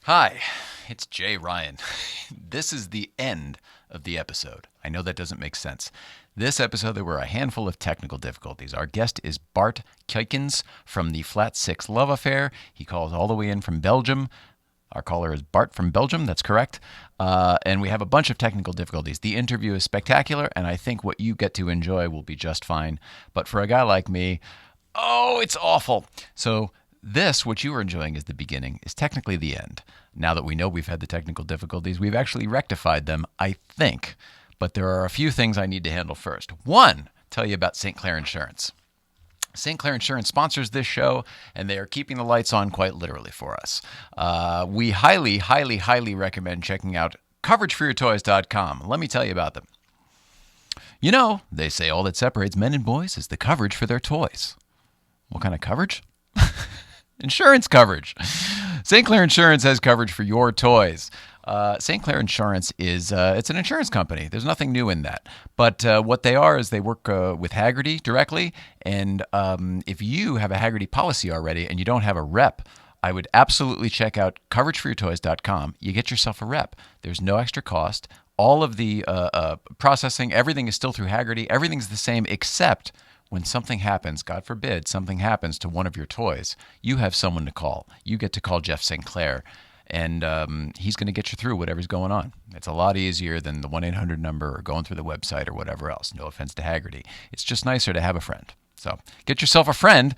Hi, it's Jay Ryan. This is the end of the episode. I know that doesn't make sense. This episode, there were a handful of technical difficulties. Our guest is Bart Kuykens from the Flat 6 Love Affair. He calls all the way in from Belgium. Our caller is Bart from Belgium, that's correct. And we have a bunch of technical difficulties. The interview is spectacular, and I think what you get to enjoy will be just fine. But for a guy like me, it's awful. So this, what you were enjoying is the beginning, is technically the end. Now that we know we've had the technical difficulties, we've actually rectified them, I think. But there are a few things I need to handle first. One, tell you about St. Clair Insurance. St. Clair Insurance sponsors this show, and they are keeping the lights on quite literally for us. We highly, highly, highly recommend checking out coverageforyourtoys.com. Let me tell you about them. You know, they say all that separates men and boys is the coverage for their toys. What kind of coverage? Insurance coverage. St. Clair Insurance has coverage for your toys. St. Clair Insurance is it's an insurance company. There's nothing new in that. But what they are is they work with Haggerty directly. And if you have a Haggerty policy already and you don't have a rep, I would absolutely check out coverageforyourtoys.com. You get yourself a rep. There's no extra cost. All of the processing, everything is still through Haggerty. Everything's the same except when something happens, God forbid, something happens to one of your toys, you have someone to call. You get to call Jeff St. Clair, and he's going to get you through whatever's going on. It's a lot easier than the 1-800 number or going through the website or whatever else. No offense to Haggerty. It's just nicer to have a friend. So get yourself a friend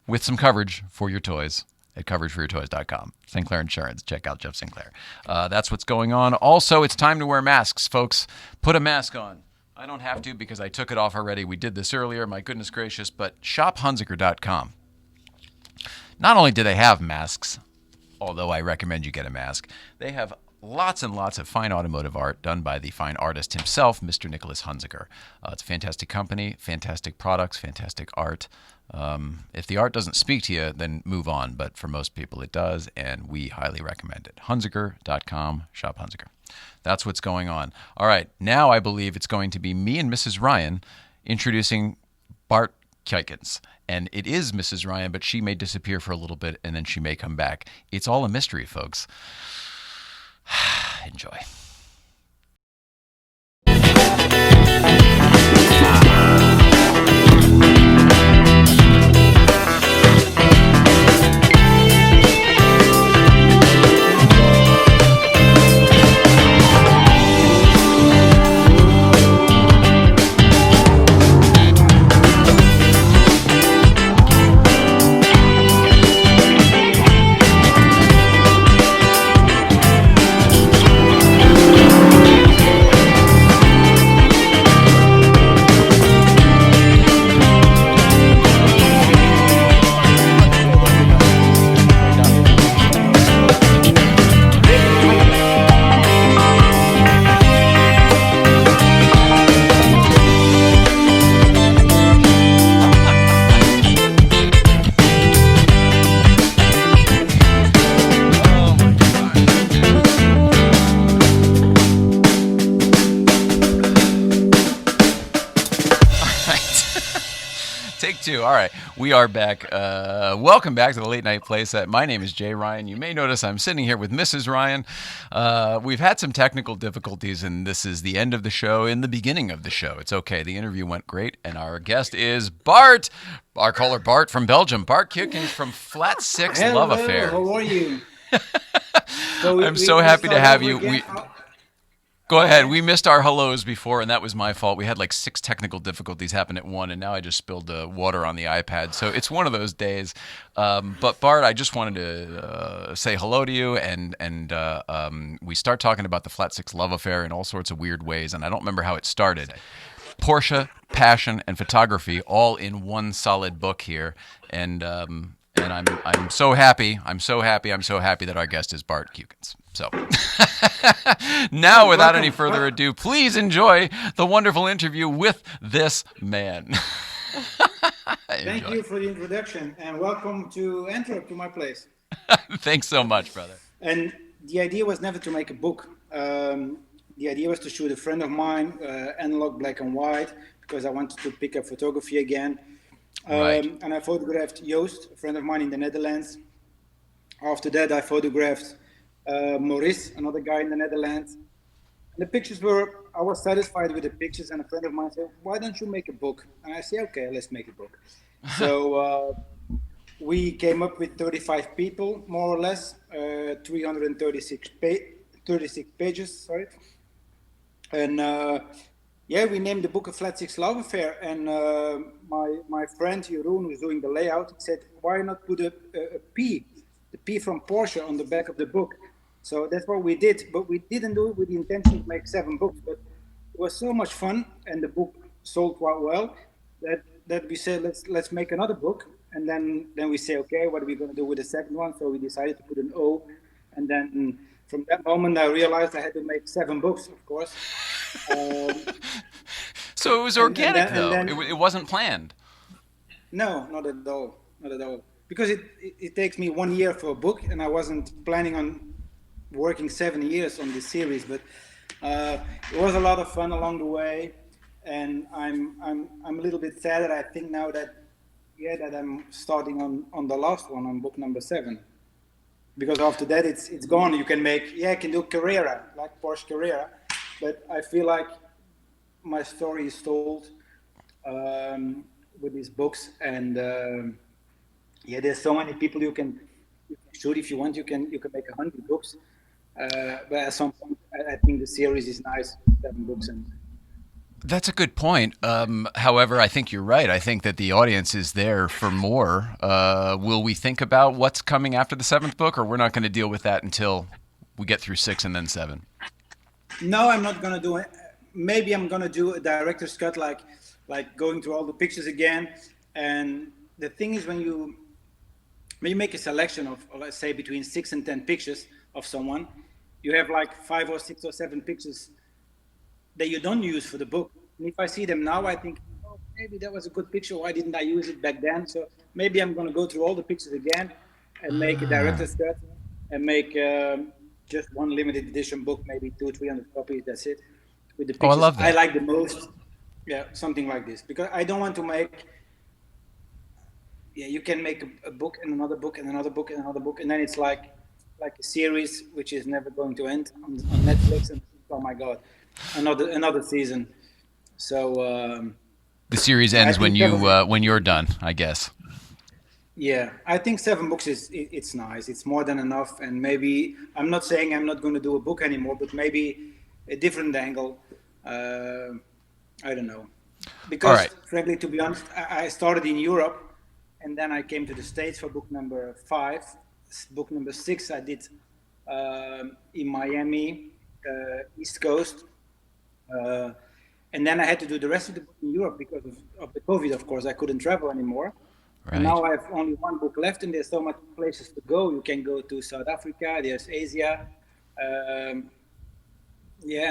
with some coverage for your toys at coverageforyourtoys.com. St. Clair Insurance. Check out Jeff St. Clair. That's what's going on. Also, it's time to wear masks, folks. Put a mask on. I don't have to because I took it off already. We did this earlier, my goodness gracious, but shophunziker.com. Not only do they have masks, although I recommend you get a mask, they have lots and lots of fine automotive art done by the fine artist himself, Mr. Nicholas Hunziker. It's a fantastic company, fantastic products, fantastic art. If the art doesn't speak to you, then move on, but for most people it does, and we highly recommend it. Hunziker.com, shop Hunziker. That's what's going on. All right, now I believe it's going to be me and Mrs. Ryan introducing Bart Kuykens. And it is Mrs. Ryan, but she may disappear for a little bit, and then she may come back. It's all a mystery, folks. Enjoy. Take two. All right. We are back. Welcome back to the Late Night Playset. My name is Jay Ryan. You may notice I'm sitting here with Mrs. Ryan. We've had some technical difficulties, and this is the end of the show in the beginning of the show. It's okay. The interview went great, and our guest is Bart. Our caller Bart from Belgium. Bart Kuykens from Flat Six Hello, Love Affair. how are you? I'm so happy to have you. Go ahead. We missed our hellos before, and that was my fault. We had like 6 technical difficulties happen at one, and now I just spilled water on the iPad. So it's one of those days. But Bart, I just wanted to say hello to you, and we start talking about the Flat Six Love Affair in all sorts of weird ways, and I don't remember how it started. Porsche, passion, and photography all in one solid book here, and I'm so happy. I'm so happy that our guest is Bart Kuykens. So now, without any further ado, please enjoy the wonderful interview with this man. Thank you for the introduction, and welcome to Antwerp, to my place. Thanks so much, brother. And the idea was never to make a book. The idea was to shoot a friend of mine, analog black and white, because I wanted to pick up photography again. Right. And I photographed Joost, a friend of mine in the Netherlands. After that, I photographed Maurice, another guy in the Netherlands. And the pictures were, I was satisfied with the pictures, and a friend of mine said, why don't you make a book? And I said, okay, let's make a book. So we came up with 35 people, more or less, 336 36 pages, sorry. And yeah, we named the book a Flat Six Love Affair. And my friend Jeroen, who's doing the layout, said, why not put a P, the P from Porsche, on the back of the book? So that's what we did, but we didn't do it with the intention to make 7 books. But it was so much fun, and the book sold quite well, that we said, let's make another book. And then we say, okay, what are we going to do with the second one? So we decided to put an O. And then from that moment, I realized I had to make 7 books, of course. So it was organic, though. It wasn't planned. No, not at all. Not at all. Because it takes me 1 year for a book, and I wasn't planning on working 7 years on this series. But it was a lot of fun along the way, and I'm a little bit sad that I think now that I'm starting on the last one, on book number 7. Because after that, it's gone. You can make, I can do Carrera, like Porsche Carrera, but I feel like my story is told with these books, and there's so many people you can shoot. If you want, you can make 100 books, but at some point, I think the series is nice, 7 books. And that's a good point. However, I think you're right. I think that the audience is there for more. Will we think about what's coming after the 7th book, or we're not going to deal with that until we get through 6 and then 7? No, I'm not going to do it. Maybe I'm going to do a director's cut, like going through all the pictures again. And the thing is, when you make a selection of, let's say, between 6 and 10 pictures of someone, you have like 5 or 6 or 7 pictures that you don't use for the book. And if I see them now, I think, oh, maybe that was a good picture. Why didn't I use it back then? So maybe I'm going to go through all the pictures again and make a director's cut and make just one limited edition book, maybe 200-300 copies. That's it. With the pictures I love that. I like the most. Yeah, something like this. Because I don't want to make. Yeah, you can make a book and another book and another book and another book, and then it's like a series which is never going to end on Netflix. And oh my God, another season. So the series ends when you're done, I guess. Yeah, I think 7 books it's nice. It's more than enough, and maybe I'm not saying I'm not going to do a book anymore, but maybe a different angle. I don't know, because frankly, to be honest, I started in Europe, and then I came to the States for book number 5. Book number 6 I did in Miami, East Coast, and then I had to do the rest of the book in Europe because of the COVID. Of course, I couldn't travel anymore. Right. And now I have only 1 book left, and there's so much places to go. You can go to South Africa, there's Asia, and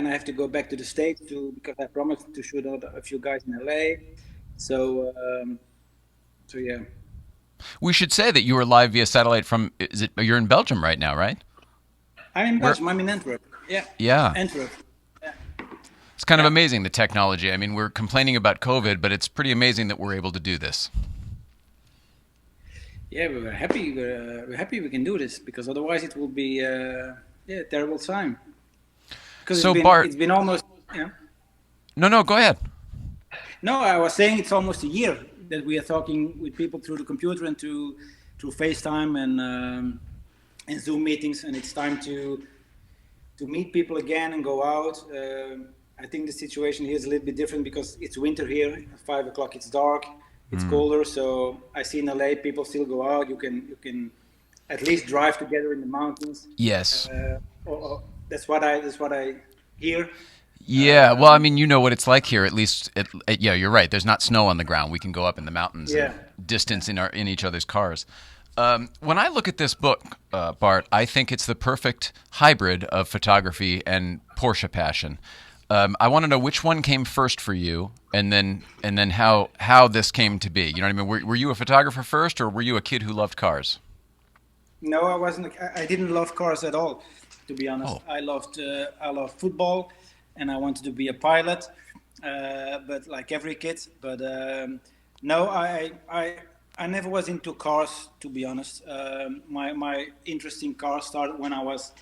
I have to go back to the States because I promised to shoot a few guys in LA. So yeah. We should say that you were live via satellite from. You're in Belgium right now, right? I'm in Belgium. I'm in Antwerp. Yeah. Yeah. Antwerp. Yeah. It's kind of Yeah. amazing, the technology. I mean, we're complaining about COVID, but it's pretty amazing that we're able to do this. Yeah, we're happy. We're happy we can do this because otherwise it will be yeah, a terrible time. Because So, Bart, it's been almost, yeah. no, no, go ahead. No, I was saying it's almost a year that we are talking with people through the computer and through FaceTime and Zoom meetings, and it's time to meet people again and go out. I think the situation here is a little bit different because it's winter here. At 5 o'clock, it's dark, it's colder. So I see in LA people still go out. You can at least drive together in the mountains. Yes. Or that's what I hear. Yeah, well, I mean, you know what it's like here. At least, yeah, you're right. There's not snow on the ground. We can go up in the mountains and Yeah, distance in each other's cars. When I look at this book, Bart, I think it's the perfect hybrid of photography and Porsche passion. I want to know which one came first for you, and then how this came to be. You know what I mean? Were you a photographer first, or were you a kid who loved cars? no, I wasn't. I didn't love cars at all, to be honest. Oh, I loved football, and I wanted to be a pilot, but like every kid. But no, I never was into cars, to be honest. My interest in cars started when I was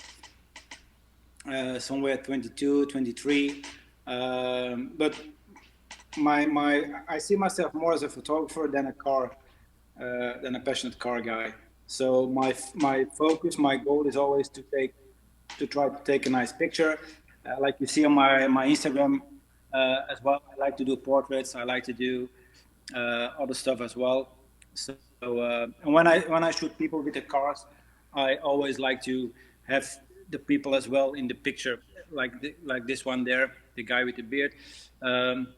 somewhere 22, 23. But I see myself more as a photographer than a passionate car guy. So my focus, my goal is always to try to take a nice picture, like you see on my Instagram as well. I like to do portraits. I like to do other stuff as well. So and when I shoot people with the cars, I always like to have the people as well in the picture, like this one there, the guy with the beard. Um,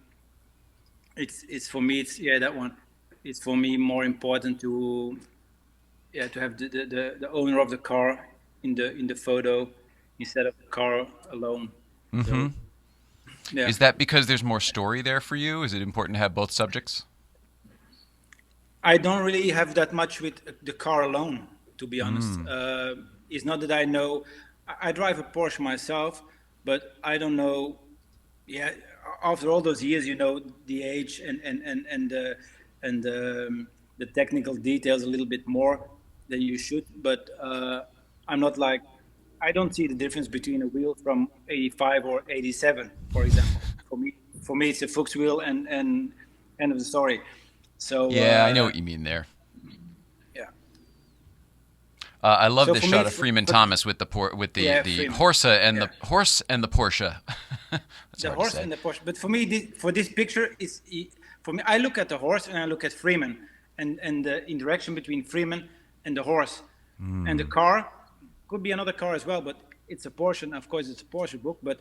it's for me. It's yeah, that one. It's for me more important to yeah to have the owner of the car in the photo instead of the car alone. So yeah, is that because there's more story there for you? Is it important to have both subjects? I don't really have that much with the car alone, to be honest. It's not that I know. I drive a Porsche myself, but I don't know. Yeah, after all those years, you know the age and the technical details a little bit more than you should. But I'm not like I don't see the difference between a wheel from 85 or 87, for example. For me, it's a Fuchs wheel and end of the story. So Yeah, I know what you mean there. yeah. I love So this for me, shot of Freeman but Thomas with yeah, the Freeman. horse and Yeah, the Porsche. That's the hard to horse say. and the Porsche. But for me, for this picture, for me. I look at the horse and I look at Freeman and the interaction between Freeman and the horse and the car could be another car as well, but it's a Porsche. And of course, it's a Porsche book. But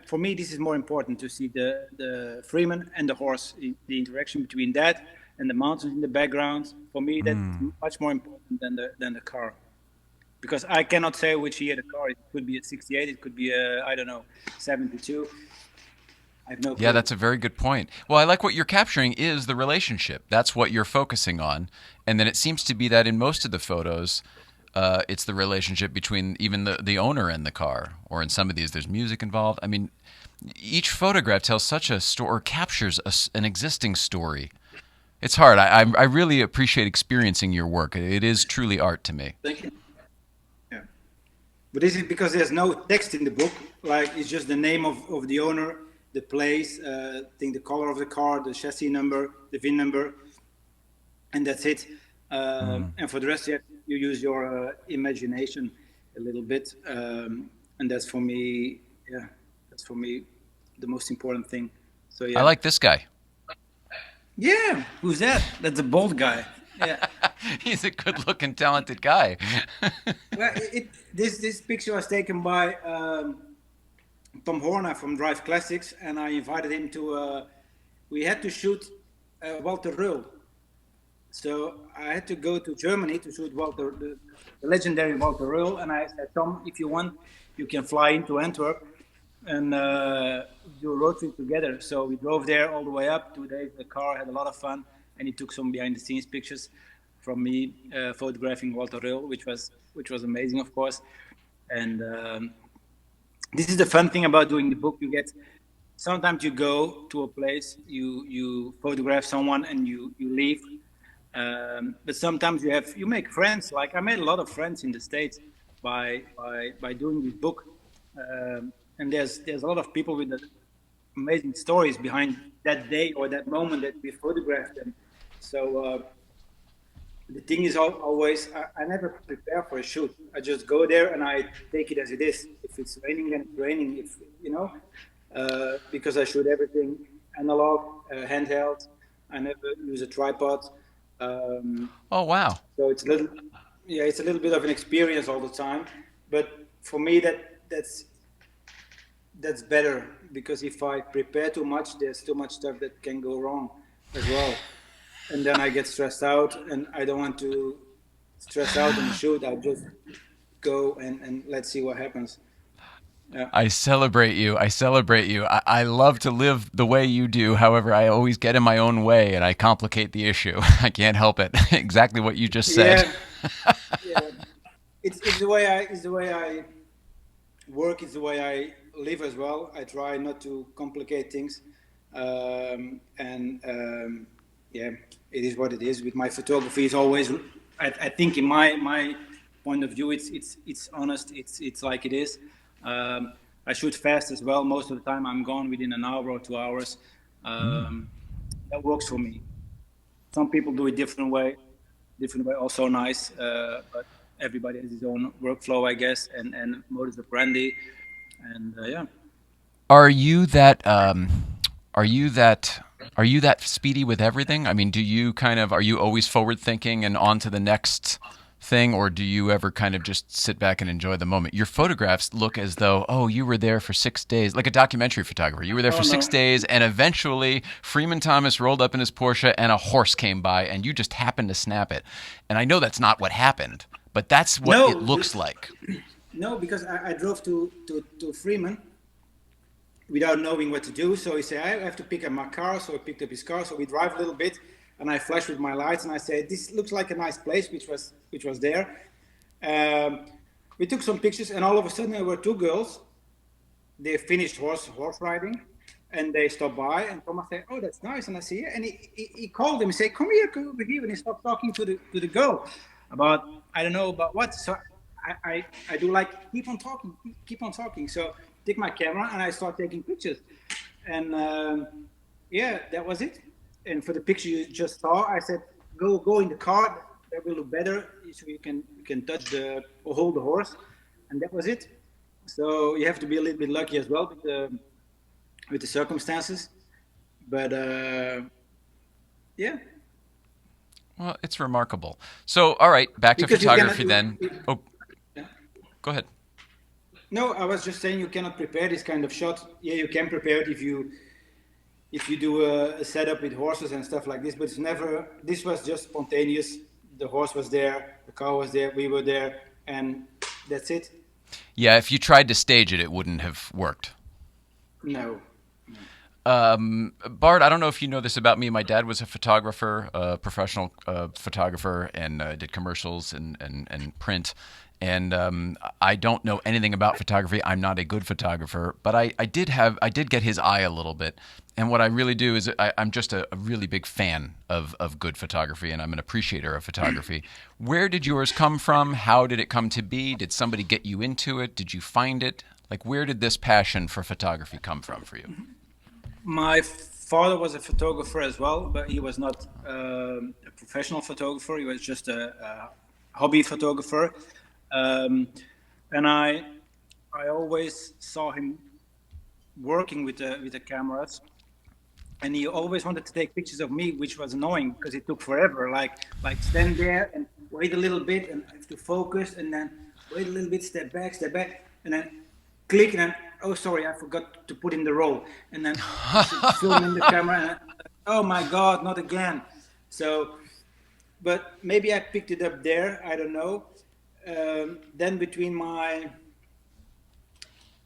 for me, this is more important to see the Freeman and the horse, the interaction between that and the mountains in the background. For me, that's much more important than the car. Because I cannot say which year the car is. It could be a 68, it could be a, I don't know, 72. I have no Yeah, clue. that's a very good point. Well, I like what you're capturing is the relationship. That's what you're focusing on, and then it seems to be that in most of the photos, it's the relationship between even the owner and the car, or in some of these, there's music involved. I mean, each photograph tells such a story, or captures an existing story. It's hard. I really appreciate experiencing your work. It is truly art to me. Thank you. Yeah. But this is because there's no text in the book. Like, it's just the name of the owner, the place, I think the color of the car, the chassis number, the VIN number, and that's it. And for the rest, you use your imagination a little bit. And that's for me, yeah, that's for me the most important thing. So, I yeah. like this guy. Yeah, who's that? That's a bald guy. Yeah. He's a good-looking, talented guy. Well, this picture was taken by Tom Horner from Drive Classics, and I invited him to. We had to shoot Walter Röll, so I had to go to Germany to shoot the legendary Walter Röll, and I said, Tom, if you want, you can fly into Antwerp and do a road trip together. So we drove there all the way up, 2 days in the car, had a lot of fun, and he took some behind the scenes pictures from me photographing Walter Röll, which was amazing, of course. And this is the fun thing about doing the book. You get sometimes you go to a place, you photograph someone, and you leave. But sometimes you make friends. Like I made a lot of friends in the States by doing this book. And there's a lot of people with amazing stories behind that day or that moment that we photographed them. So the thing is always I never prepare for a shoot. I just go there and I take it as it is. If it's raining, then it's raining. If because I shoot everything analog, handheld. I never use a tripod. Um, Oh, wow. so it's a little, yeah, it's a little bit of an experience all the time. But for me, that's better because if I prepare too much, there's too much stuff that can go wrong as well, and then I get stressed out, and I don't want to stress out on the shoot. I just go and let's see what happens. Yeah. I celebrate you. I celebrate you. I love to live the way you do. However, I always get in my own way and I complicate the issue. I can't help it. Exactly what you just said. Yeah, yeah. It's the way I work. It's the way I live as well. I try not to complicate things, and yeah, it is what it is. With my photography, is always. I think in my point of view, it's honest. It's like it is. I shoot fast as well. Most of the time, I'm gone within an hour or 2 hours. Um, that works for me. Some people do it different way, also nice. But everybody has his own workflow, I guess, and modus operandi, and yeah. Are you that are you that are you that speedy with everything? I mean, do you kind of are you always forward thinking and on to the next thing, or do you ever kind of just sit back and enjoy the moment? Your photographs look as though, oh, you were there for 6 days, like a documentary photographer. You were there Oh for no, 6 days, and eventually Freeman Thomas rolled up in his Porsche and a horse came by, and you just happened to snap it. And I know that's not what happened, but that's what it no, looks like. no, because I drove to Freeman without knowing what to do. So he said, I have to pick up my car. So I picked up his car. So we drive a little bit, and I flashed with my lights, and I said, this looks like a nice place, which was there. Um, we took some pictures, and all of a sudden there were two girls. They finished horse riding, and they stopped by, and Thomas said, "Oh, that's nice." And I said, "Yeah." And he called him and said, come over here." And he stopped talking to the girl about I don't know about what. So I do like keep on talking, keep on talking. So take my camera and I start taking pictures, and yeah, that was it. And for the picture you just saw, I said, "Go in the car. That will look better, so you can touch the or hold the horse," and that was it. So you have to be a little bit lucky as well with the circumstances. But yeah, Well, it's remarkable. So, all right, back to because you cannot. photography then. Oh, Yeah. go ahead. No, I was just saying you cannot prepare this kind of shot. Yeah, you can prepare it if you do a setup with horses and stuff like this. But it's never. This was just spontaneous. The horse was there, the car was there, we were there, and that's it. Yeah, if you tried to stage it, it wouldn't have worked. No. Bart, I don't know if you know this about me. My dad was a photographer, a professional photographer, and did commercials and print. And I don't know anything about photography. I'm not a good photographer, but I did get his eye a little bit. And what I really do is I'm just a really big fan of good photography, and I'm an appreciator of photography. Where did yours come from? How did it come to be? Did somebody get you into it? Did you find it? Like, where did this passion for photography come from for you? My father was a photographer as well, but he was not a professional photographer. He was just a hobby photographer, um, and I always saw him working with the cameras, and he always wanted to take pictures of me, which was annoying because it took forever. Like stand there and wait a little bit, and have to focus, and then wait a little bit, step back, and then click, and then oh sorry, I forgot to put in the roll, and then film in the camera, and oh my god, not again. So, but maybe I picked it up there. I don't know. Then between my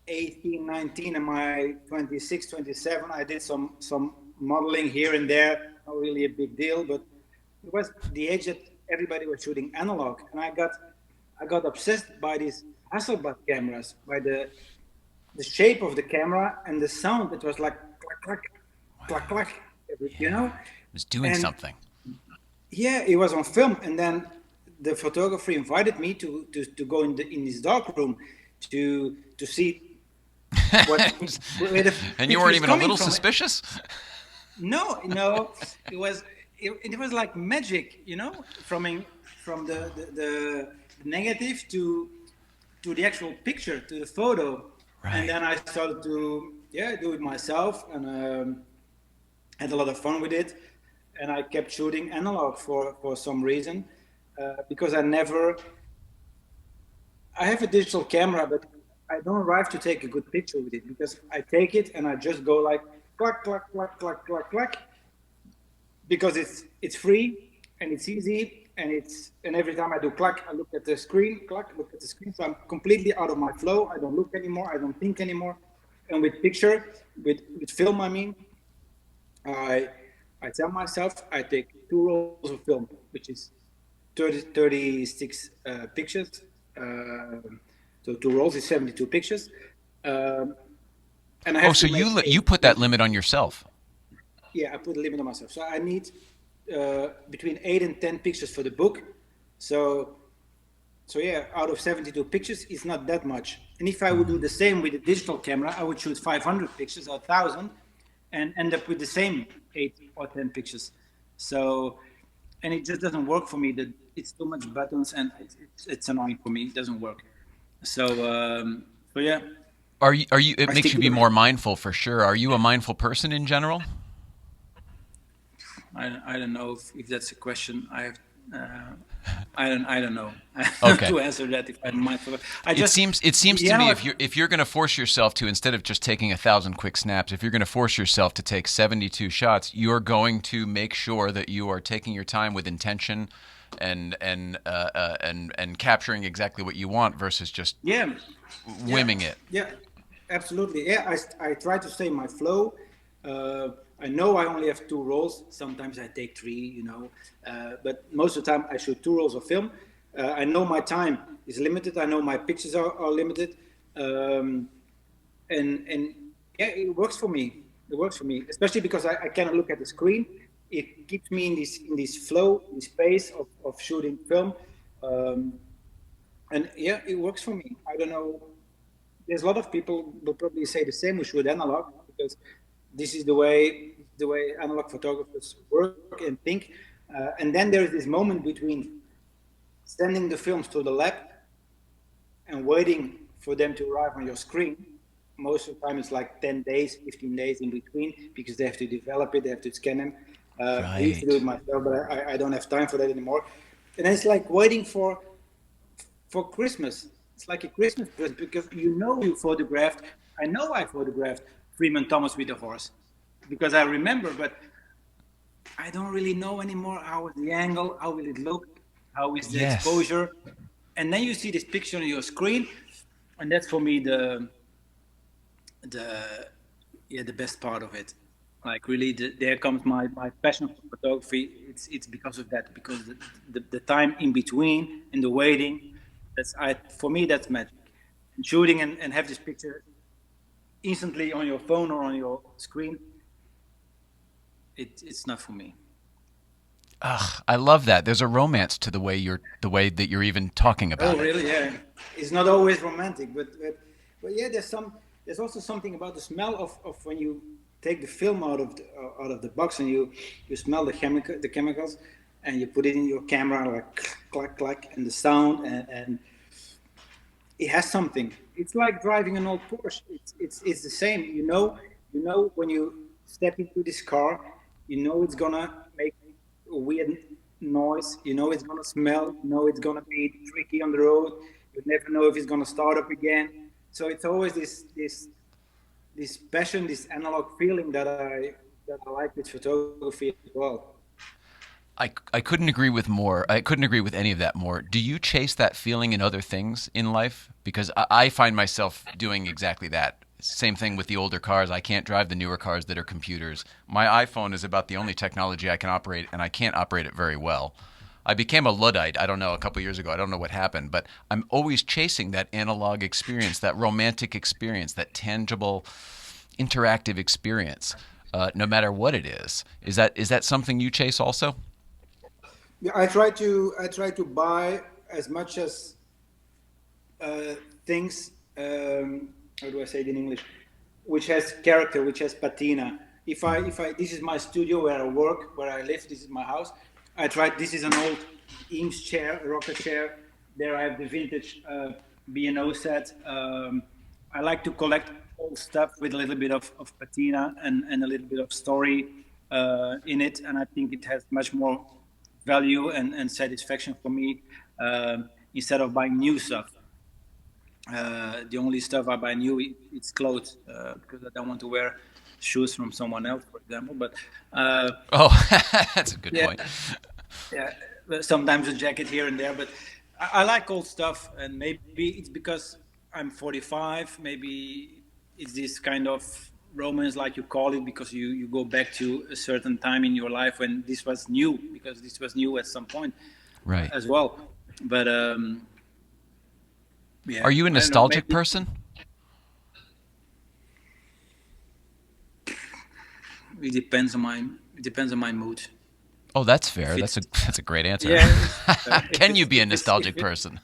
18, 19, and my 26, 27, I did some modeling here and there. Not really a big deal, but it was the age that everybody was shooting analog, and I got obsessed by these Hasselblad cameras, by the the shape of the camera and the sound. It was like clack, clack, clack, Wow. clack, you Yeah. know? It was doing And something. yeah, it was on film. And then the photographer invited me to go in this dark room to see where the And you picture weren't is even a coming little from. suspicious? No, no, it was like magic, from the negative to the actual picture, to the photo. And Right. then I started to do it myself, and had a lot of fun with it. And I kept shooting analog for some reason, because I have a digital camera, but I don't arrive to take a good picture with it, because I take it and I just go like clack clack clack clack clack clack, because it's free and it's easy, and every time I do clack, I look at the screen, clack, look at the screen. So I'm completely out of my flow. I don't look anymore. I don't think anymore. And with picture, with film, I mean, I I tell myself I take 2 rolls of film, which is 36 pictures. So 2 rolls is 72 pictures, um, and I Oh, have so to make you eight. put that limit on yourself. Yeah, I put a limit on myself. So I need between 8 and 10 pictures for the book. So yeah, out of 72 pictures, it's not that much. And if I would do the same with a digital camera, I would shoot 500 pictures or 1,000, and end up with the same 8 or 10 pictures. So, and it just doesn't work for me. That it's too much buttons, and it's annoying for me. It doesn't work. So yeah, Are you it I makes stick you to be the. more mindful for sure. Are you a mindful person in general? I don't know if that's a question. Uh, I don't know Okay. to answer that if I'm mindful. I It just seems it seems the to me analog. if you're going to force yourself to, instead of just taking 1,000 quick snaps, if you're going to force yourself to take 72 shots, you're going to make sure that you are taking your time with intention and capturing exactly what you want versus just Yeah, yeah, whimming it. yeah, absolutely. Yeah, I try to stay in my flow. Uh, I know I only have 2 rolls. Sometimes I take three, but most of the time I shoot 2 rolls of film. I know my time is limited. I know my pictures are limited, um, and yeah, it works for me. It works for me, especially because I cannot look at the screen. It keeps me in this flow, in space of shooting film. Um, and yeah, it works for me. I don't know. There's a lot of people will probably say the same. We shoot analog because this is the way analog photographers work and think. And then there is this moment between sending the films to the lab and waiting for them to arrive on your screen. Most of the time, it's like 10 days, 15 days in between because they have to develop it, they have to scan them. I used to do it Right. myself, but I don't have time for that anymore. And then it's like waiting for Christmas. It's like a Christmas present because you photographed. I know I photographed Freeman Thomas with a horse because I remember, but I don't really know anymore how is the angle, how will it look, how is the Yes. exposure, and then you see this picture on your screen, and that's for me the the best part of it. Like really, there comes my passion for photography. It's because of that, because the time in between and the waiting. For me that's magic. And shooting and have this picture instantly on your phone or on your screen. It's not for me. Ugh, I love that. There's a romance to the way that you're even talking Oh, about it. really? Yeah. It's not always romantic, but yeah, there's also something about the smell of when you take the film out of the box and you smell the chemicals and you put it in your camera like clack clack and the sound and it has something. It's like driving an old Porsche. It's the same. When you step into this car, it's gonna make a weird noise. It's gonna smell. It's gonna be tricky on the road. You never know if it's gonna start up again. So it's always this passion, this analog feeling that I like with photography as well. I couldn't agree with more. I couldn't agree with any of that more. Do you chase that feeling in other things in life? Because I find myself doing exactly that. Same thing with the older cars. I can't drive the newer cars that are computers. My iPhone is about the only technology I can operate, and I can't operate it very well. I became a Luddite. I don't know, a couple years ago. I don't know what happened, but I'm always chasing that analog experience, that romantic experience, that tangible, interactive experience, no matter what it is. Is that something you chase also? Yeah, I try to buy as much as uh, things. How do I say it in English? Which has character, which has patina. If I this is my studio where I work, where I live. This is my house. I tried. This is an old Eames chair, a rocker chair. There I have the vintage B&O set. I like to collect old stuff with a little bit of patina and a little bit of story in it, and I think it has much more value and satisfaction for me instead of buying new stuff. The only stuff I buy new it's clothes because I don't want to wear shoes from someone else, for example. But Oh, that's a good yeah, point. yeah, sometimes a jacket here and there. But I like old stuff, and maybe it's because I'm 45. Maybe it's this kind of romance, like you call it, because you go back to a certain time in your life when this was new, because this was new at some point Right. as well. But Are yeah, you a I don't know. nostalgic Maybe person? it depends on my mood. Oh, that's If fair. That's it's a great answer. yeah, if Can you it's be a if it's nostalgic if it person?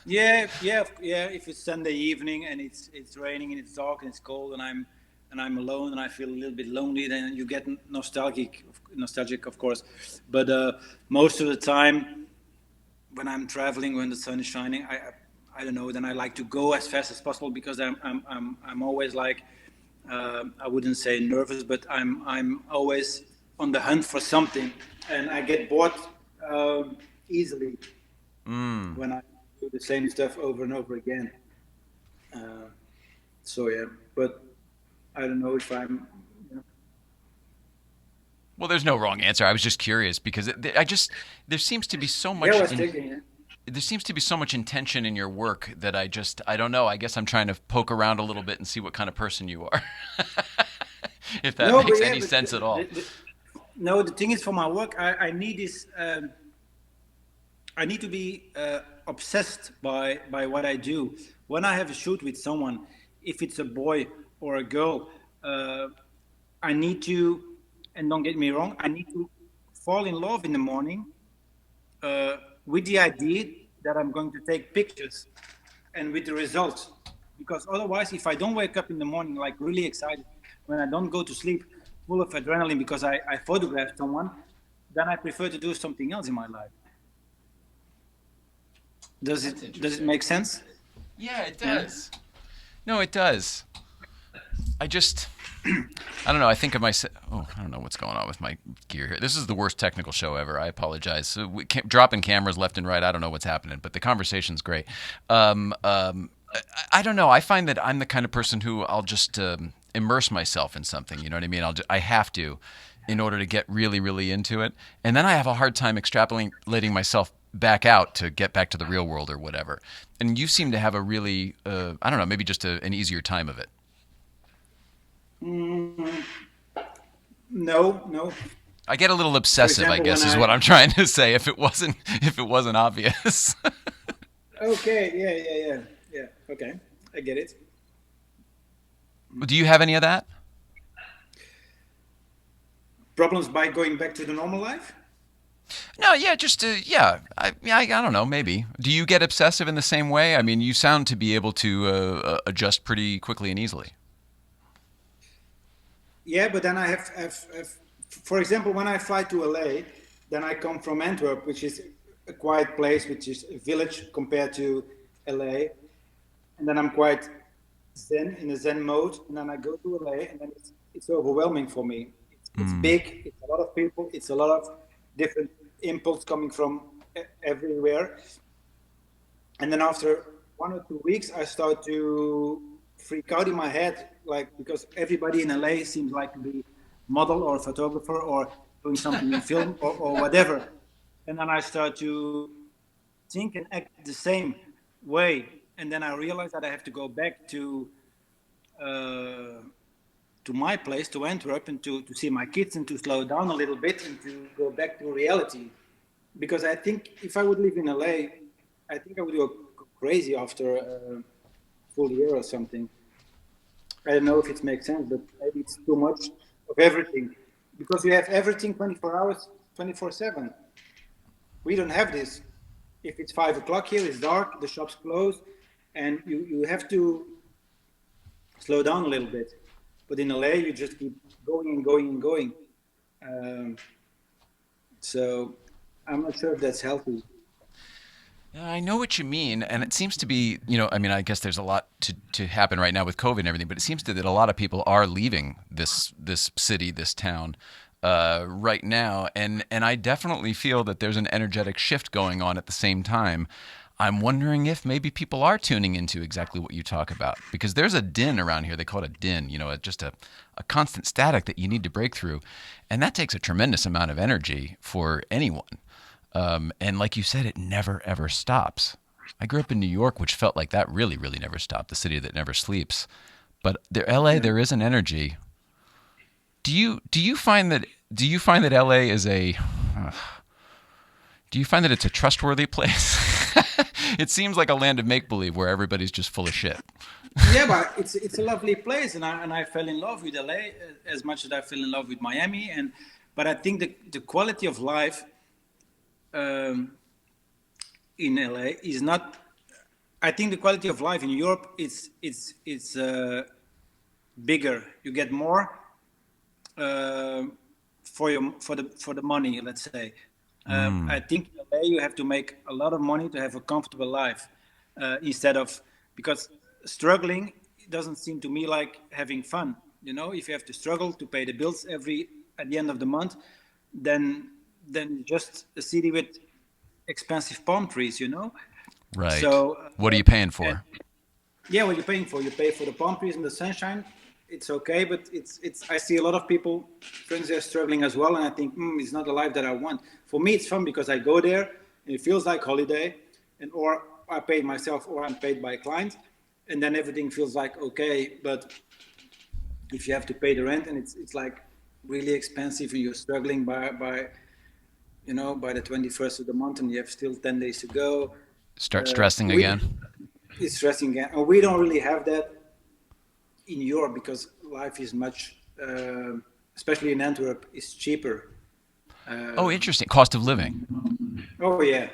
yeah, yeah, yeah. If it's Sunday evening and it's raining and it's dark and it's cold and I'm alone and I feel a little bit lonely, then you get nostalgic, of course. But most of the time, when I'm traveling, when the sun is shining, I don't know. Then I like to go as fast as possible because I'm always like I wouldn't say nervous, but I'm always on the hunt for something, and I get bored easily when I do the same stuff over and over again. Uh, so yeah, but I don't know if I'm. You know, Well, there's no wrong answer. I was just curious because I just there seems to be so yeah, I much was thinking. Yeah. there seems to be so much intention in your work that I don't know. I guess I'm trying to poke around a little bit and see what kind of person you are. If that No, but makes yeah, any but sense at all. no. The thing is, for my work, I need this. I need to be obsessed by what I do. When I have a shoot with someone, if it's a boy or a girl, uh, I need to, and don't get me wrong, I need to fall in love in the morning uh, with the idea that I'm going to take pictures and with the results. Because otherwise, if I don't wake up in the morning like really excited, when I don't go to sleep full of adrenaline because I photographed someone, then I prefer to do something else in my life. That's Does it interesting. make sense? Yeah, it Yeah. does. No, it does. I just I don't know. I think of myself. Oh, I don't know what's going on with my gear here. This is the worst technical show ever. I apologize. So dropping cameras left and right. I don't know what's happening, but the conversation's great. I don't know. I find that I'm the kind of person who I'll just immerse myself in something. You know what I mean? I have to in order to get really, really into it, and then I have a hard time extrapolating myself back out to get back to the real world or whatever. And you seem to have a really, I don't know, maybe just an easier time of it. Mm, no, no. I get a little For obsessive, I example, when guess, is I what I'm trying to say. If it wasn't obvious. okay, yeah, yeah, yeah, yeah. Okay, I get it. Do you have any of that? Problems by going back to the normal life? No, yeah, just yeah. I don't know. Maybe. Do you get obsessive in the same way? I mean, you sound to be able to adjust pretty quickly and easily. Yeah, but then I have, for example, when I fly to LA, then I come from Antwerp, which is a quiet place, which is a village compared to LA, and then I'm quite zen in a zen mode, and then I go to LA, and then it's overwhelming for me. It's big, it's a lot of people, it's a lot of different impulse coming from everywhere, and then after 1 or 2 weeks, I start to freak out in my head, like because everybody in LA seems like to be model or photographer or doing something in film or whatever, and then I start to think and act the same way, and then I realize that I have to go back uh, to my place, to Antwerp, and to see my kids and to slow down a little bit and to go back to reality. because I think if I would live in LA, I think I would go crazy after a full year or something. I don't know if it makes sense, but maybe it's too much of everything because you have everything 24 hours, 24/7. We don't have this. If it's 5 o'clock here, it's dark, the shops close, and you have to slow down a little bit. But in LA, you just keep going and going and going. Um, so I'm not sure if that's healthy. Yeah, I know what you mean, and it seems to be, I mean, I guess there's a lot to happen right now with COVID and everything, but it seems that a lot of people are leaving this city, this town, right now, and I definitely feel that there's an energetic shift going on at the same time. I'm wondering if maybe people are tuning into exactly what you talk about, because there's a din around here. They call it a din, just a constant static that you need to break through, and that takes a tremendous amount of energy for anyone. And like you said, it never ever stops. I grew up in New York, which felt like that really, really never stopped, the city that never sleeps. But there, LA, Yeah. there is an energy. Do you find that LA is a uh, do you find that it's a trustworthy place? It seems like a land of make believe where everybody's just full of shit. Yeah, but it's a lovely place, and I fell in love with LA as much as I fell in love with Miami, and but I think the quality of life um, in LA is not. I think the quality of life in Europe it's bigger. You get more uh, for the money. Let's say. I think in LA you have to make a lot of money to have a comfortable life instead of because struggling doesn't seem to me like having fun. If you have to struggle to pay the bills every at the end of the month, then just a city with expensive palm trees. Right. So What are you paying and for? yeah, what you're paying for, you pay for the palm trees and the sunshine. It's okay, but it's. I see a lot of people, friends, are struggling as well, and I think it's not the life that I want. For me, it's fun because I go there and it feels like holiday, and or I pay myself or I'm paid by a client, and then everything feels like okay. But if you have to pay the rent and it's like really expensive and you're struggling by the 21st of the month and you have still 10 days to go, Start stressing we again? it's stressing again. And we don't really have that in Europe because life is much, especially in Antwerp, is cheaper. Oh, Um, interesting. Cost of living. oh yeah,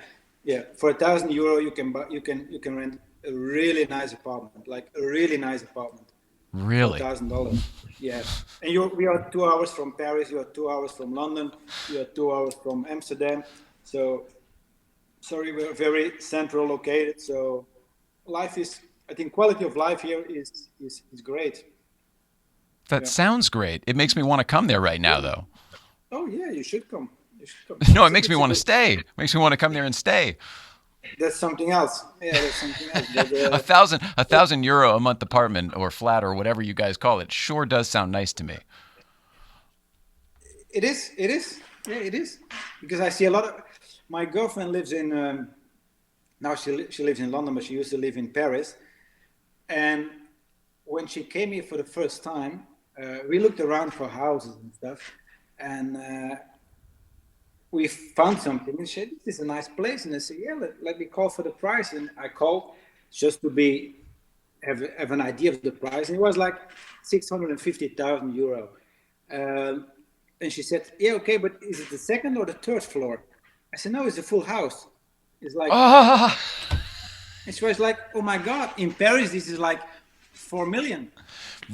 yeah. For €1,000, you can buy, you can rent a really nice apartment, like a really nice apartment, for Really? $1,000. Yeah, and we are 2 hours from Paris. You are 2 hours from London. You are 2 hours from Amsterdam. So sorry, we're very central located. So life is, I think, quality of life here is great. That Yeah. sounds great. It makes me want to come there right now, though. Oh yeah, you should come. You should come. No, it It's a, makes me it's a want to good. stay. It makes me want to come there and stay. That's something else. Yeah, that's something else. But a thousand euro a month apartment or flat or whatever you guys call it sure does sound nice to me. it is. It is. Yeah, it is. Because I see a lot of. My girlfriend lives in. Now she lives in London, but she used to live in Paris. And when she came here for the first time, we looked around for houses and stuff, and we found something and said, "This is a nice place." And I said, "Yeah, let me call for the price." And I called just to have an idea of the price. And it was like 650,000 euro. Um, and she said, "Yeah, okay, but is it the second or the third floor?" I said, "No, it's a full house." It's like, Ah, and she was like, "Oh my God, in Paris, this is like 4 million."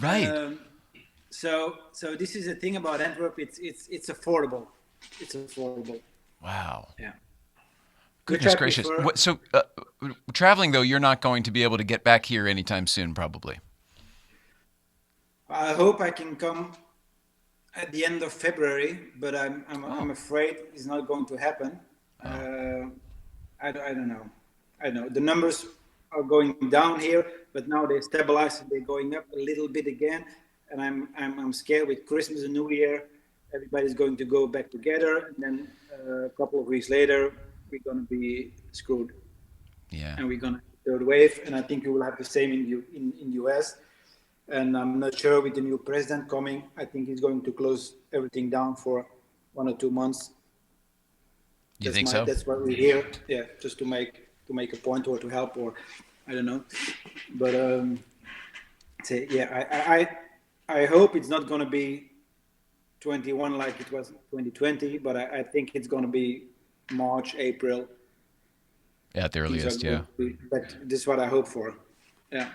right. Um, so this is the thing about Antwerp. It's affordable. It's affordable. Wow. Yeah, which Goodness I gracious. prefer. Traveling, though, you're not going to be able to get back here anytime soon, probably. I hope I can come at the end of February, but I'm Oh, afraid it's not going to happen. oh. Uh, I don't know. I don't know. The numbers are going down here, but now they stabilize and they're going up a little bit again. And I'm scared with Christmas and New Year. Everybody's going to go back together, and then a couple of weeks later, we're going to be screwed, Yeah. and we're going to third wave. And I think we will have the same in US. And I'm not sure with the new president coming. I think he's going to close everything down for 1 or 2 months. You think so? That's what we're here. Yeah, just to make a point or to help or I don't know. But yeah, I hope it's not going to be 21 like it was 2020, but I think it's going to be March, April. At the Things are earliest, going yeah. to be, but this is what I hope for. Yeah.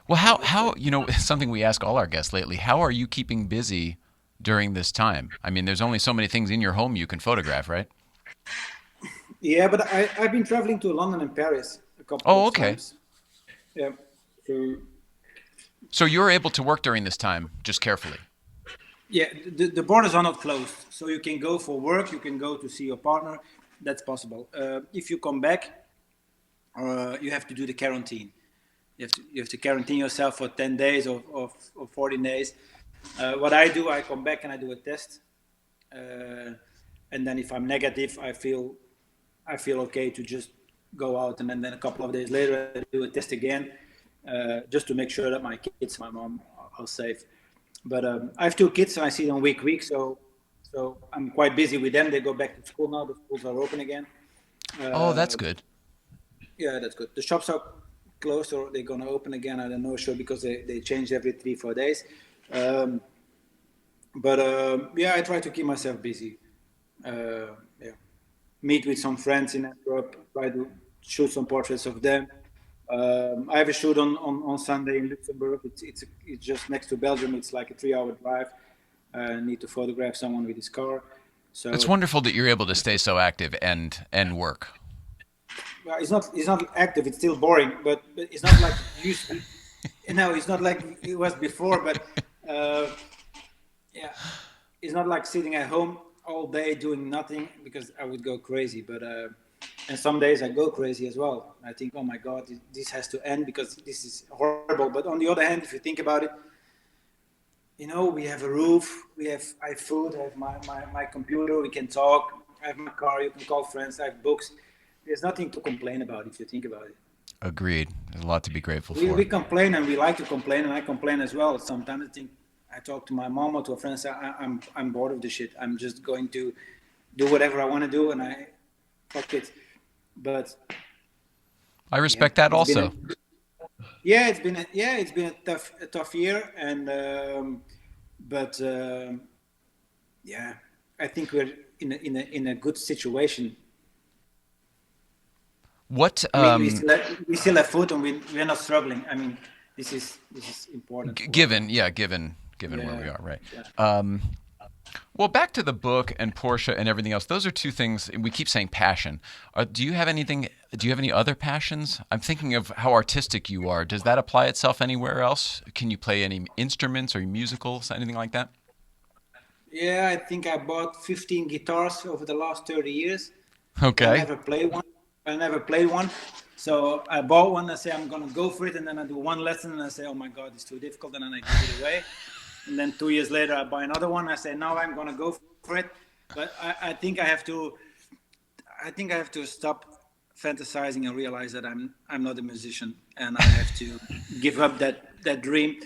Well, I hope so. how something we ask all our guests lately, how are you keeping busy during this time? I mean, there's only so many things in your home you can photograph, right? Yeah, but I've been traveling to London and Paris a couple Oh, of okay. times. Yeah. So So you're able to work during this time just carefully. yeah, the borders are not closed, so you can go for work, you can go to see your partner. That's possible. If you come back, you have to do the quarantine. You have to quarantine yourself for 10 days or 14 days. What I do, I come back and I do a test, uh, and then if I'm negative, I feel okay to just go out, and then a couple of days later, I do a test again, just to make sure that my kids, my mom, are safe. But I have two kids, and I see them week, so I'm quite busy with them. They go back to school now. The schools are open again. Oh, that's Uh, good. yeah, that's good. The shops are closed, or they're gonna open again. I don't know, sure, because they change every 3 4 days. Um, but yeah, I try to keep myself busy. Yeah, meet with some friends in Antwerp, try to shoot some portraits of them. I have a shoot on Sunday in Luxembourg. It's just next to Belgium. It's like a 3 hour drive. I need to photograph someone with his car. It's So wonderful that you're able to stay so active and work. well, it's not active. It's still boring, but it's not like it used to. No, it's not like it was before. But uh, yeah, it's not like sitting at home all day doing nothing because I would go crazy. But and some days I go crazy as well. I think, oh my God, this has to end because this is horrible. But on the other hand, if you think about it, we have a roof, I have food, I have my computer, we can talk, I have my car, you can call friends, I have books. There's nothing to complain about if you think about it. Agreed. There's a lot to be grateful We for. complain and we like to complain, and I complain as well. Sometimes I think I talk to my mom or to a friend and say, I'm bored of this shit. I'm just going to do whatever I want to do, and I fuck it. But I yeah, respect that it's been also. a it's been a tough year, and but yeah, I think we're in a good situation. What I mean, we still have food, and we're not struggling. I mean, this is important for given, yeah, given where we yeah are, right? yeah. Um, well, back to the book and Porsche and everything else. Those are two things we keep saying passion. Do you have anything? Do you have any other passions? I'm thinking of how artistic you are. Does that apply itself anywhere else? Can you play any instruments or musicals, anything like that? Yeah, I think I bought 15 guitars over the last 30 years, but Okay. I never played one. So I bought one. I say I'm gonna go for it, and then I do one lesson, and I say, oh my God, it's too difficult, and then I give it away. And then 2 years later, I buy another one. I say, now I'm gonna go for it. But I think I have to. I think I have to stop fantasizing and realize that I'm not a musician, and I have to give up that dream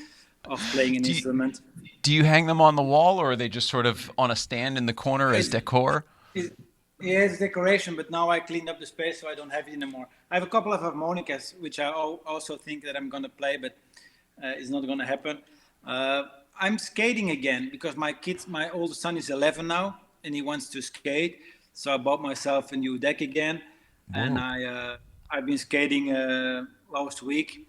of playing an Do you, instrument. do you hang them on the wall, or are they just sort of on a stand in the corner as It's, decor? It, yeah, it's decoration, but now I cleaned up the space, so I don't have it anymore. I have a couple of harmonicas, which I also think that I'm gonna play, but it's not gonna happen. Uh, I'm skating again because my oldest son is 11 now, and he wants to skate. So I bought myself a new deck again, and Whoa. I've been skating last week.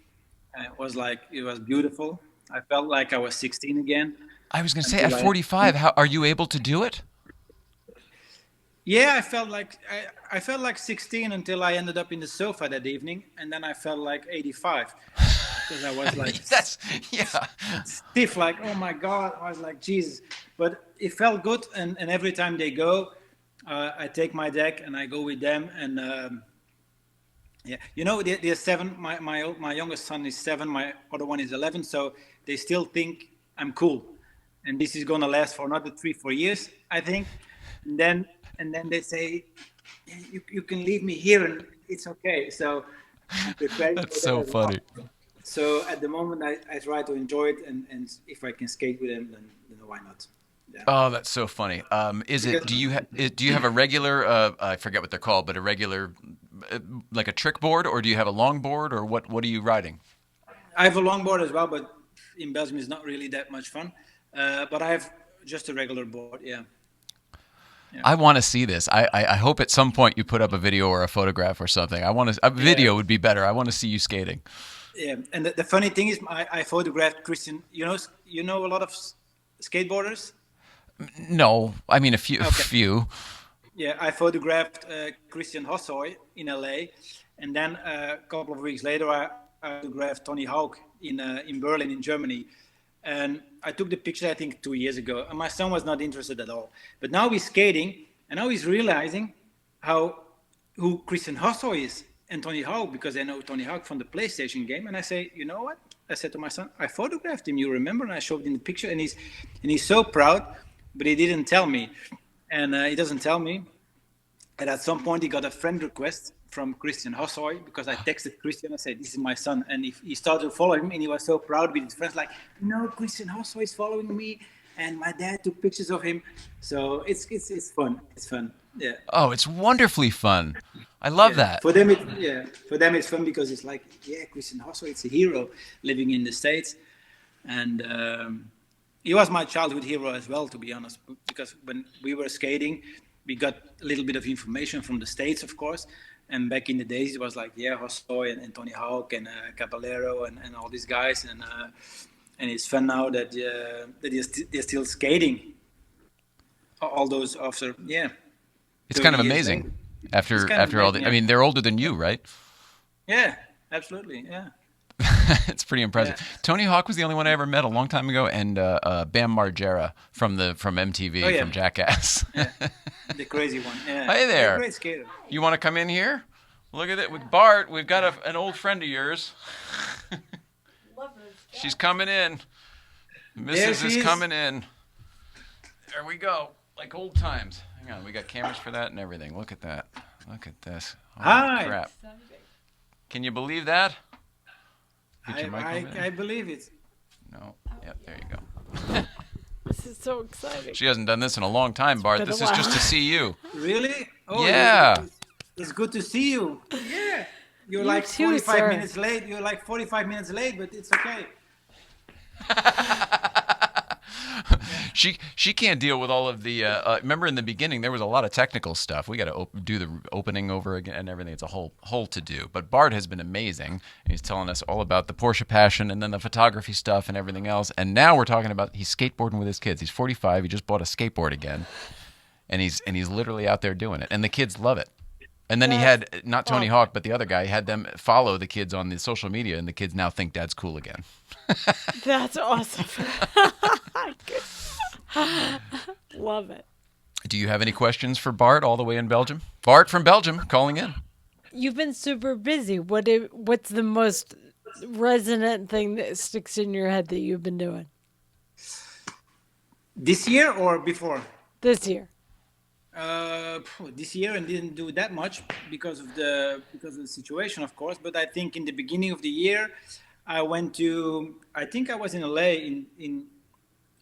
It was beautiful. I felt like I was 16 again I was going to say, at until 45, how are you able to do it? Yeah, I felt like 16 until I ended up in the sofa that evening, and then I felt like 85 because I was like That's yeah. stiff, like oh my God, I was like Jesus. But it felt good, and every time they go, I take my deck and I go with them, and yeah, they're seven. My youngest son is 7. My other one is 11. So they still think I'm cool, and this is gonna last for another 3 4 years, I think. And then they say, you can leave me here, and it's okay. So I'm preparing That's for that so as well. funny. So at the moment, I try to enjoy it, and if I can skate with them, then why not? Oh, that's so funny. Is it? Because Do you have a regular? I forget what they're called, but a regular, like a trick board, or do you have a long board, or what? What are you riding? I have a longboard as well, but in Belgium it's not really that much fun. But I have just a regular board. Yeah, yeah, I want to see this. I hope at some point you put up a video or a photograph or something. I want to. A yeah, video would be better. I want to see you skating. yeah. And the funny thing is, I photographed Christian. You know a lot of skateboarders. No, I mean a few. Okay. Few. Yeah, I photographed Christian Hossoy in LA, and then a couple of weeks later, I photographed Tony Hawk in Berlin, in Germany. And I took the picture, I think, 2 years ago, and my son was not interested at all. But now he's skating, and now he's realizing who Christian Hossoy is and Tony Hawk, because I know Tony Hawk from the PlayStation game. And I say, you know what? I said to my son, I photographed him. You remember? And I showed him the picture, and he's so proud, but he didn't tell me. And he doesn't tell me. And at some point, he got a friend request from Christian Hossoy, because I texted Christian. I said, "This is my son," and he started to follow him, and he was so proud with his friends, like, Christian Hossoy is following me, and my dad took pictures of him. So it's fun. It's fun. Yeah. Oh, it's wonderfully fun. I love Yeah. that. For them it's fun because it's like, Christian Hossoy, it's a hero living in the States, and he was my childhood hero as well, to be honest, because when we were skating, we got a little bit of information from the States, of course. And back in the days, it was like, Hossoy and Tony Hawk and Caballero and all these guys. And it's fun now that they're still skating. All those after, It's kind of 30 years amazing. later. After It's kind of after all the, amazing, I mean, they're older than you, right? yeah, absolutely, yeah. It's pretty impressive. Yeah. Tony Hawk was the only one I ever met a long time ago, and Bam Margera from MTV, Oh, yeah. from Jackass. Yeah. The crazy one. Yeah. Hey there. They're a great skater. You want to come in here? Look at it with Bart. We've got an old friend of yours. She's coming in. Mrs. she is is. coming in. There we go. Like old times. Hang on. We got cameras for that and everything. Look at that. Look at this. Holy Hi. crap. Can you believe that? Get your mic over there? I believe it. No. Yep, there you go. This is so exciting. She hasn't done this in a long time, Bart. been a This is just while. to see you. Really? Oh, Yeah. It's good to see you. Yeah. You're You like too, 45 sir. minutes late. You're like 45 minutes late, but it's okay. She can't deal with all of the. Remember in the beginning there was a lot of technical stuff. We got to do the opening over again and everything. It's a whole to do. But Bart has been amazing. He's telling us all about the Porsche passion and then the photography stuff and everything else. And now we're talking about he's skateboarding with his kids. He's 45. He just bought a skateboard again, and he's literally out there doing it. And the kids love it. And then he had not Tony Hawk, but the other guy had them follow the kids on the social media, and the kids now think Dad's cool again. That's awesome. Love it. Do you have any questions for Bart all the way in Belgium? Bart from Belgium calling in. You've been super busy. What's the most resonant thing that sticks in your head that you've been doing This year or before? this year? This year, and didn't do that much because of the situation, of course. But I think in the beginning of the year, I think I was in LA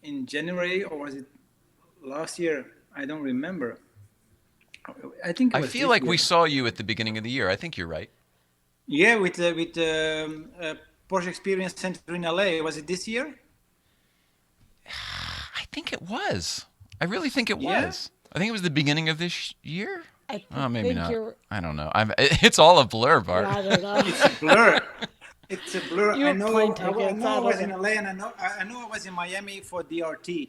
in January, or was it last year? I don't remember. I think it I was feel this like we year. saw you at the beginning of the year. I think you're right. Yeah, with Porsche Experience Center in LA. Was it this year? I think it was. I really think it Yeah? was. I think it was the beginning of this year. Oh, maybe think not. you're- I don't know. It's all a blur, Bart. I don't know. It's a blur. It's a blur. You I have know. plane I tickets, know I I was don't in LA, and I know I was in Miami for DRT,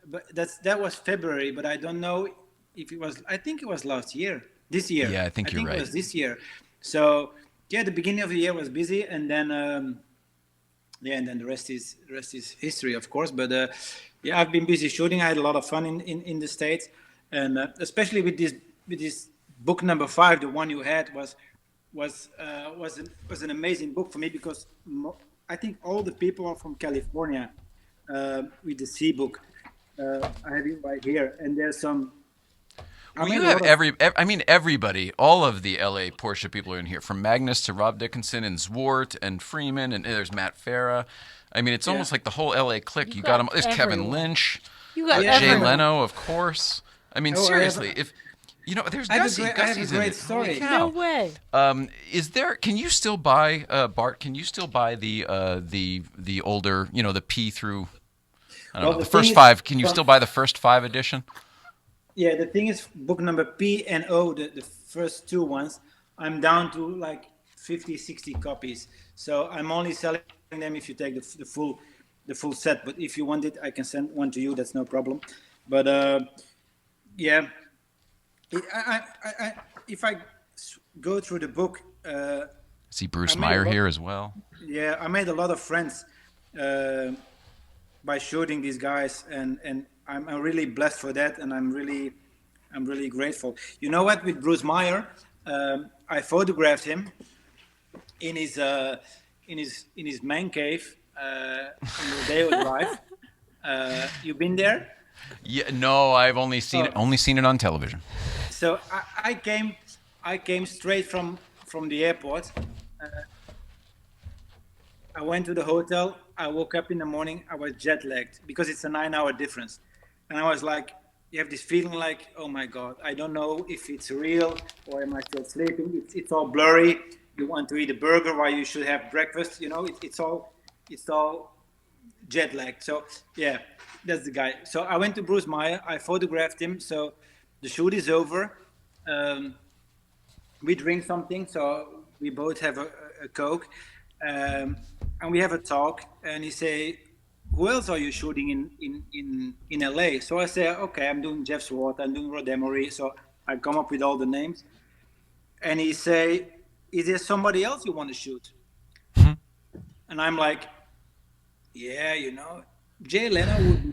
but that was February. But I don't know if it was. I think it was last year. This year. Yeah, I think you're right. It was this year. So yeah, the beginning of the year was busy, and then and then the rest is history, of course. But yeah, I've been busy shooting. I had a lot of fun in the States, and especially with this book number 5, the one you had was an amazing book for me, because I think all the people are from California with the C book. I have it right here, and there's some. I Well, made you a have lot of- I mean, everybody, all of the LA Porsche people are in here, from Magnus to Rob Dickinson and Zwart and Freeman, and there's Matt Farah. I mean, it's almost like the whole LA clique. You got them. got There's Kevin everyone. Lynch. You got Yeah, Jay everyone. Leno, of course. I mean, Oh, seriously, if there's Gussie. I have a Gussie's in great it. Holy story. No cow! way. Is there? Can you still buy Bart? Can you still buy the older? The P through. I don't Well, know. the The thing first is, five. Can you still buy the first five edition? yeah, the thing is, book number P and O, the first two ones, I'm down to like 50, 60 copies. So I'm only selling them if you take the full set. But if you want it, I can send one to you. That's no problem. But yeah, if I go through the book, See I Bruce made a Meyer lot. here as well. Yeah, I made a lot of friends uh, by shooting these guys, and I'm really blessed for that, and I'm really grateful. You know what? With Bruce Meyer, I photographed him in his in his man cave in Rodeo Drive. You been there? Yeah. No, I've only seen it. Oh, Only seen it on television. so I came straight from the airport. I went to the hotel. I woke up in the morning. I was jet lagged because it's a 9 hour difference. And I was like, you have this feeling like, oh my God, I don't know if it's real or am I still sleeping? It's all blurry. You want to eat a burger while you should have breakfast. It's all jet lagged. So yeah, that's the guy. So I went to Bruce Meyer. I photographed him. So the shoot is over. Um, we drink something, so we both have a Coke, and we have a talk. And he say, "Who else are you shooting in LA?" So I say, "Okay, I'm doing Jeff Swart, I'm doing Rod Emory." So I come up with all the names, and he say, "Is there somebody else you want to shoot?" And I'm like, "Yeah, Jay Leno would be."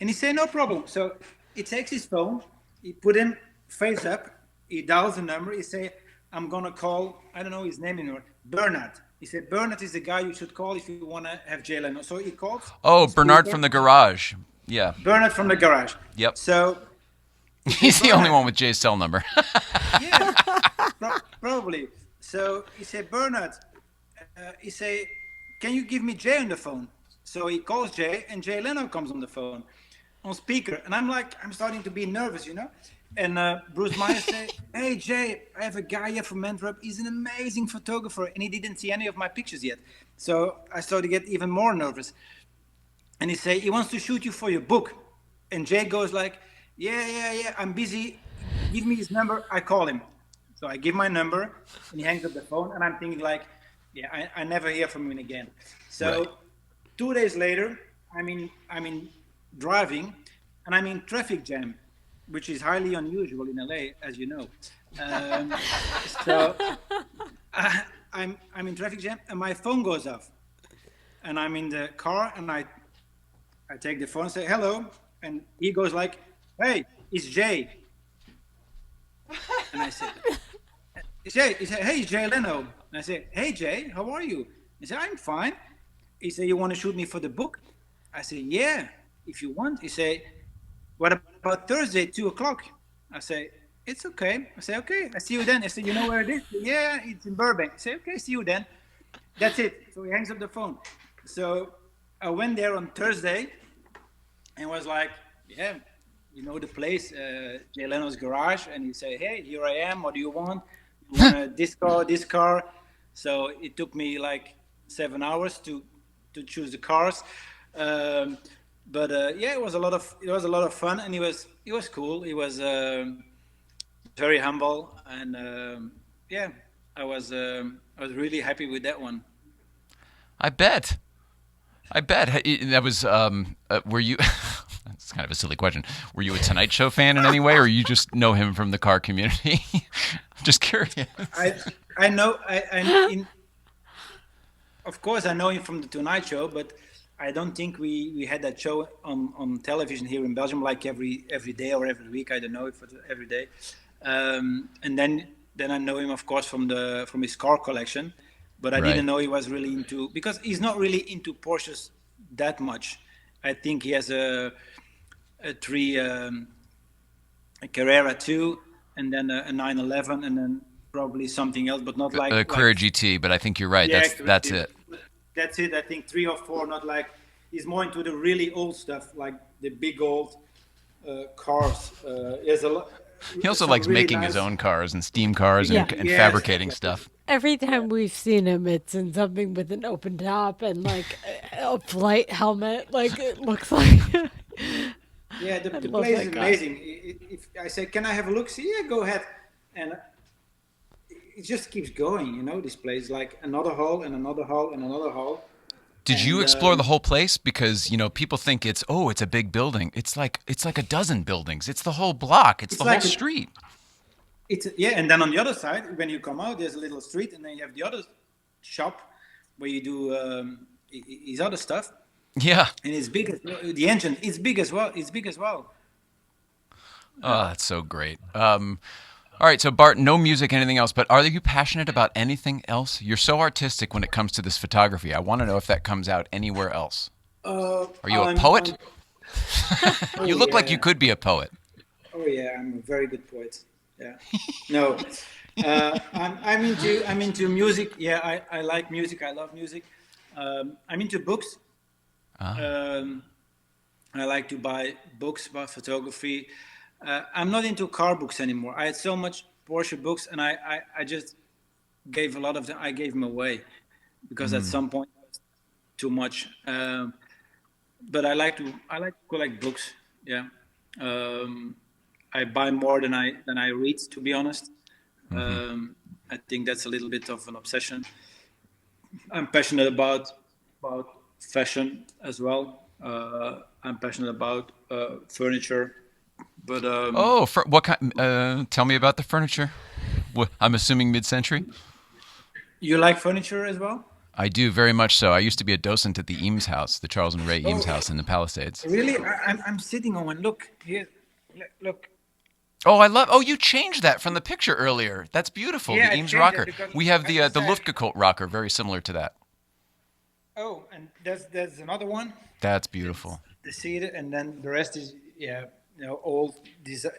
And he said, no problem. So he takes his phone, he put him face up, he dials the number, he say, I'm gonna call, I don't know his name anymore, Bernard. He said, Bernard is the guy you should call if you wanna have Jay Leno. So he calls Oh, on Bernard speaker, from the garage. Yeah. Bernard from the garage. Yep. So he said, He's the only Bernard, one with Jay's cell number. yeah, probably. So he said, Bernard, he say, can you give me Jay on the phone? So he calls Jay, and Jay Leno comes on the phone, on speaker. And I'm starting to be nervous. And Bruce Meyer said, hey, Jay, I have a guy here from Antwerp. He's an amazing photographer, and he didn't see any of my pictures yet. So I started to get even more nervous. And he say, he wants to shoot you for your book. And Jay goes like, yeah, I'm busy. Give me his number. I call him. So I give my number, and he hangs up the phone. And I'm thinking like, yeah, I never hear from him again. So Right. 2 days later, I'm in driving, and I'm in traffic jam, which is highly unusual in LA, as you know. Um, so I'm in traffic jam, and my phone goes off, and I'm in the car, and I take the phone and say hello, and he goes like, "Hey, it's Jay," and I said, He said, "Hey, Jay Leno," and I said, "Hey, Jay, how are you?" He said, "I'm fine." He said, "You want to shoot me for the book?" I said, "Yeah, if you want." He said, "What about Thursday, 2 o'clock?" I say, "It's okay." I say, "Okay, I see you then." I said, "You know where it is?" "Yeah, it's in Burbank." I say, "Okay, see you then." That's it. So he hangs up the phone. So I went there on Thursday and was like, "Yeah, you know the place, Jay Leno's garage." And he said, "Hey, here I am. What do you want? You want this car, this car?" So it took me like 7 hours to choose the cars. Um, but yeah, it was a lot of fun, and he was cool. He was very humble, and yeah, I was really happy with that one. I bet. I bet. That was. Were you? That's kind of a silly question. Were you a Tonight Show fan in any way, or you just know him from the car community? I'm just curious. I I know I in of course I know him from the Tonight Show, but I don't think we had that show on television here in Belgium like every day or every week. I don't know if it's every day. And then I know him of course from his car collection, but I Right. didn't know he was really into, because he's not really into Porsches that much. I think he has a three a Carrera 2, and then a 911, and then probably something else, but not like Carrera GT, but I think you're right. yeah, That's it. that's it. I think 3 or 4, not like he's more into the really old stuff, like the big old cars. He has He also some likes really making his nice. own cars and steam cars Yeah. and Yeah, stuff fabricating like this. stuff. Every Yeah, time we've seen him, it's in something with an open top and like a flight helmet. Like it looks like. yeah. I The love place is that guy. amazing. If I say, "Can I have a look?" See, yeah, go ahead, and it just keeps going. You know, this place like another hall and another hall and another hall, Did you and explore the whole place? Because people think it's a big building. It's like a dozen buildings. It's the whole block. It's it's the whole like street. it's yeah. And then on the other side, when you come out, there's a little street, and then you have the other shop where you do his other stuff, Yeah. and it's big. The engine, it's big as well. It's big as well. Oh, that's so great. All right, so Bart, no music, anything else, but are you passionate about anything else? You're so artistic when it comes to this photography. I want to know if that comes out anywhere else. Are you a poet? I'm You oh look like you yeah, could be a poet. oh yeah. I'm a very good poet. Yeah. No, I'm into music. Yeah, I like music. I love music. I'm into books. Ah. Um, I like to buy books about photography. I'm not into car books anymore. I had so much Porsche books, and I just gave a lot of them. I gave them away because at some point it was too much. But I like to collect books. Yeah, um, I buy more than I read. To be honest, I think that's a little bit of an obsession. I'm passionate about fashion as well. I'm passionate about furniture, but Oh, what kind? Tell me about the furniture. I'm assuming mid-century. you like furniture as well? I do very much so. I used to be a docent at the Eames House, the Charles and Ray Eames Oh, House in the Palisades. really? I'm sitting on one. Look here. Look. Oh, I love. Oh, you changed that from the picture earlier. That's beautiful. Yeah, The I Eames changed it rocker. because We have the as I. Luftgekühlt rocker, very similar to that. Oh, and there's another one. That's It's beautiful. the cedar, and then the rest is yeah, old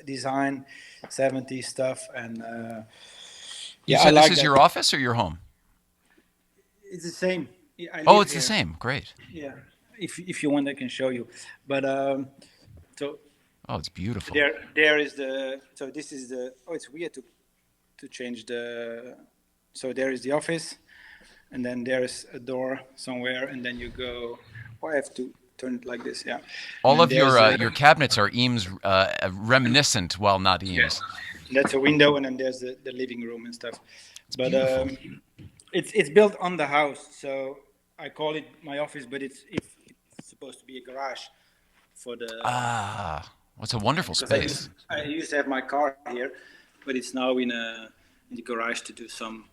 design, 70s stuff, and You yeah, I said this like is that. your office or your home? It's the same. Yeah, I Oh, live it's the here. same. Great. Yeah, if you want, I can show you. But so Oh, it's beautiful. there is the so this is the it's weird to change the so there is the office, and then there is a door somewhere, and then you go. Oh, I have to turn it like this, yeah. And All then of there's your cabinets are Eames reminiscent, while not yeah, Eames. that's a window, and then there's the living room and stuff. It's But beautiful. it's built on the house, so I call it my office, but it's supposed to be a garage for the Ah, what's a wonderful because space. I used to have my car here, but it's now in the garage to do some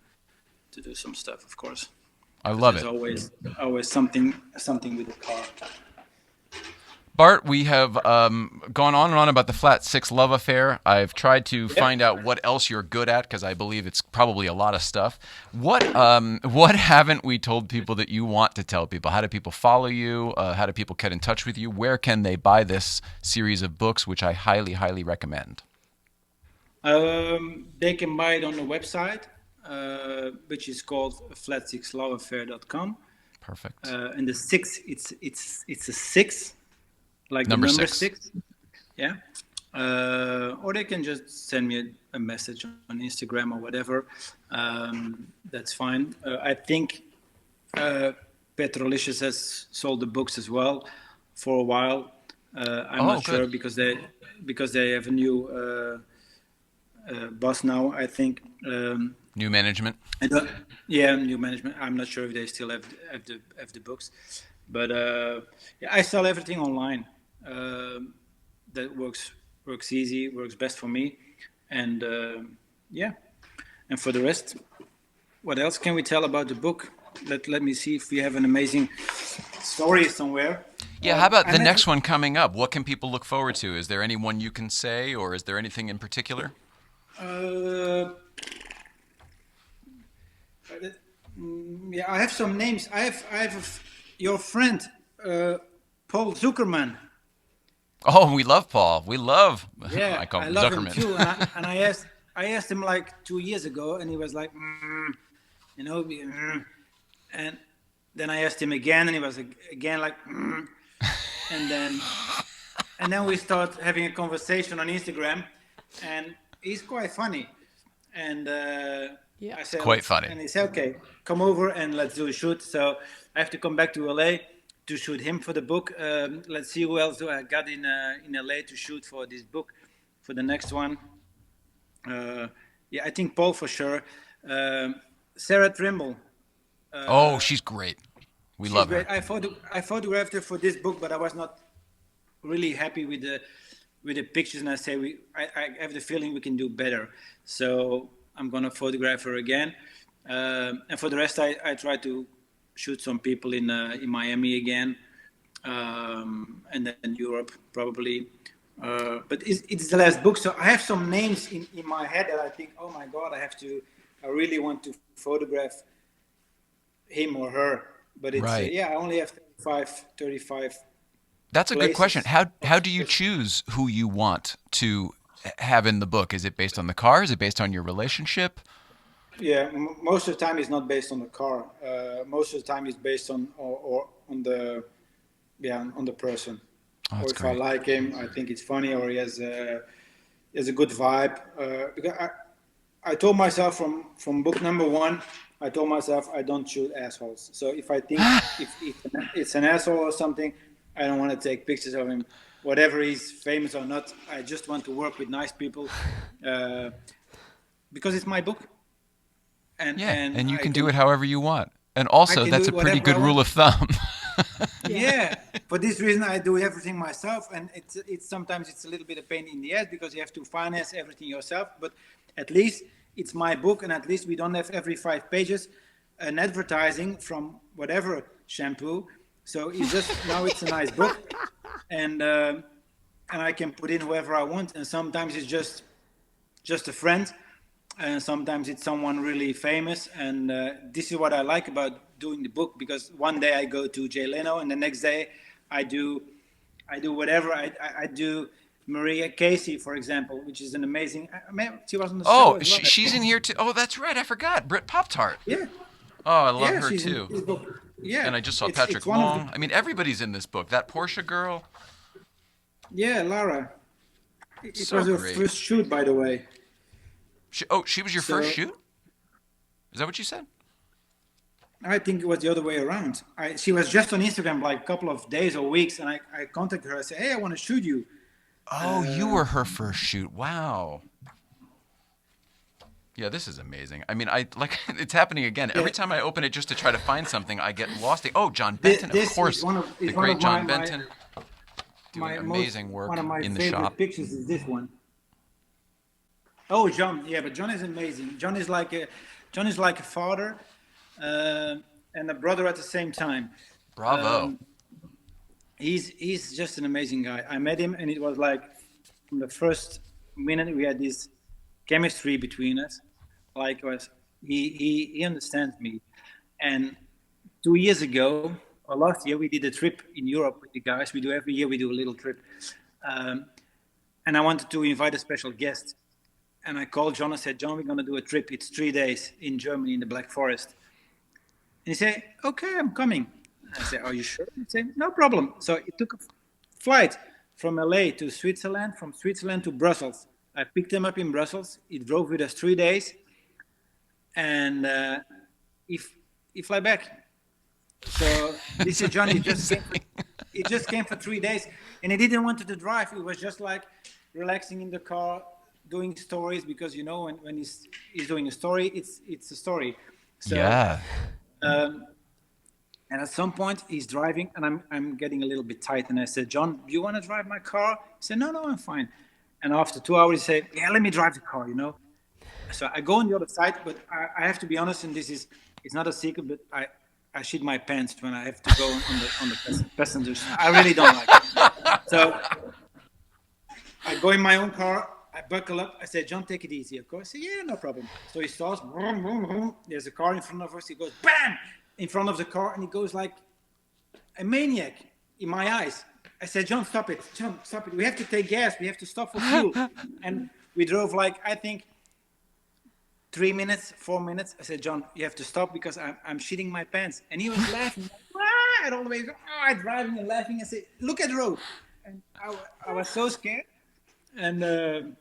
stuff, of course, I because love there's it. always something with the car. Bart, we have gone on and on about the Flat Six love affair. I've tried to Yeah. find out what else you're good at because I believe it's probably a lot of stuff. What haven't we told people that you want to tell people? How do people follow you? How do people get in touch with you? Where can they buy this series of books, which I highly, highly recommend? They can buy it on the website, which is called flat6loveaffair.com. Perfect. And the six, it's a six, like the Number number six. six. Yeah. Or they can just send me a message on Instagram or whatever. That's fine. I think Petrolicious has sold the books as well for a while. I'm Oh, not good. sure because they have a new boss now. I think. New management. I don't, yeah, new management. I'm not sure if they still have the books, but yeah, I sell everything online. That works easy, works best for me, and yeah. And for the rest, what else can we tell about the book? Let me see if we have an amazing story somewhere. Yeah, how about I the met. next one coming up? What can people look forward to? Is there anyone you can say, or is there anything in particular? Uh, yeah, I have some names. Your friend, Paul Zuckerman. Oh, we love Paul. We love. Yeah, I call I him love him Zuckerman. too. And I asked him like 2 years ago, and he was like, you know, and Then I asked him again, and he was again like, and then we start having a conversation on Instagram, and he's quite funny. And Yeah. I said, Quite funny. and he said, okay, come over and let's do a shoot. So I have to come back to LA to shoot him for the book. Let's see who else do I got in LA to shoot for this book, for the next one. Yeah, I think Paul for sure. Sarah Trimble. Oh, she's great. We love her. Great. I photographed her for this book, but I was not really happy with the pictures, and I say I have the feeling we can do better. So I'm gonna photograph her again, and for the rest, I try to shoot some people in Miami again, and then Europe probably. But it's the last book, so I have some names in my head that I think, oh my God, I really want to photograph him or her. But it's Right. I only have 35. That's a good question. places. How do you choose who you want to have in the book? Is it based on the car? Is it based on your relationship? Yeah, most of the time it's not based on the car. Most of the time it's based on or on the on the person. Oh, Or that's if great. I like him, I think it's funny, or he has a good vibe. Because I told myself from book number 1, I told myself I don't shoot assholes. So if I think if it's an asshole or something, I don't want to take pictures of him. Whatever he's famous or not, I just want to work with nice people because it's my book. And Yeah, and you I can do it however you want. And also, can that's do a it pretty whatever good I rule want. of thumb. Yeah, for this reason I do everything myself, and it's sometimes it's a little bit of pain in the ass because you have to finance everything yourself. But at least it's my book, and at least we don't have every 5 pages an advertising from whatever shampoo. So it's just now it's a nice book, and I can put in whoever I want. And sometimes it's just a friend, and sometimes it's someone really famous. And this is what I like about doing the book, because one day I go to Jay Leno, and the next day I do whatever. I do Maria Casey, for example, which is an amazing. She was on the show Oh, as well. she's in here too. Oh, that's right. I forgot. Brit Pop-Tart. Yeah, Oh, I love yeah, her she's in too. this book. Yeah, And I just saw it's Patrick one of the. Long. I mean, everybody's in this book. That Porsche girl. Yeah, Lara. It So was her great. first shoot, by the way. She was your So first shoot? Is that what you said? I think it was the other way around. She was just on Instagram like a couple of days or weeks, and I contacted her. I said, "Hey, I want to shoot you." Oh, you were her first shoot. Wow. Yeah, this is amazing. I mean, it's happening again. Every time I open it just to try to find something, I get lost. Oh, John Benton, of This course. is one of The is one great of John my Benton doing my amazing work one of my in the favorite shop. pictures is this one. Oh, John, yeah, but John is amazing. John is like a father and a brother at the same time. Bravo. He's just an amazing guy. I met him, and it was like from the first minute we had this chemistry between us. Like he understands me. And 2 years ago or last year, we did a trip in Europe with the guys. We do every year. We do a little trip, and I wanted to invite a special guest. And I called John. I said, "John, we're going to do a trip. It's 3 days in Germany in the Black Forest." And he said, "Okay, I'm coming." I said, "Are you sure?" He said, "No problem." So it took a flight from LA to Switzerland, from Switzerland to Brussels. I picked him up in Brussels. He drove with us 3 days, and he fly back. So this is John. He just came for 3 days, and he didn't want to drive. He was just like relaxing in the car, doing stories, because when he's doing a story, it's a story. So, Yeah. and at some point he's driving, and I'm getting a little bit tight, and I said, "John, do you want to drive my car?" He said, "No, I'm fine." And after 2 hours, he said, "Yeah, let me drive the car." So I go on the other side, but I have to be honest, and it's not a secret, but I shit my pants when I have to go on the passengers. I really don't like it. So I go in my own car. I buckle up. I said, "John, take it easy." Of course, I said, "Yeah, no problem." So he starts. Vroom, vroom, vroom. There's a car in front of us. He goes bam in front of the car, and he goes like a maniac in my eyes. I said, "John, stop it. John, stop it. We have to take gas. We have to stop for fuel." And we drove like, I think, 3 minutes, 4 minutes. I said, John, you have to stop because I'm shitting my pants. And he was laughing. And all the way, driving and laughing. And said, look at the road. And I was so scared. And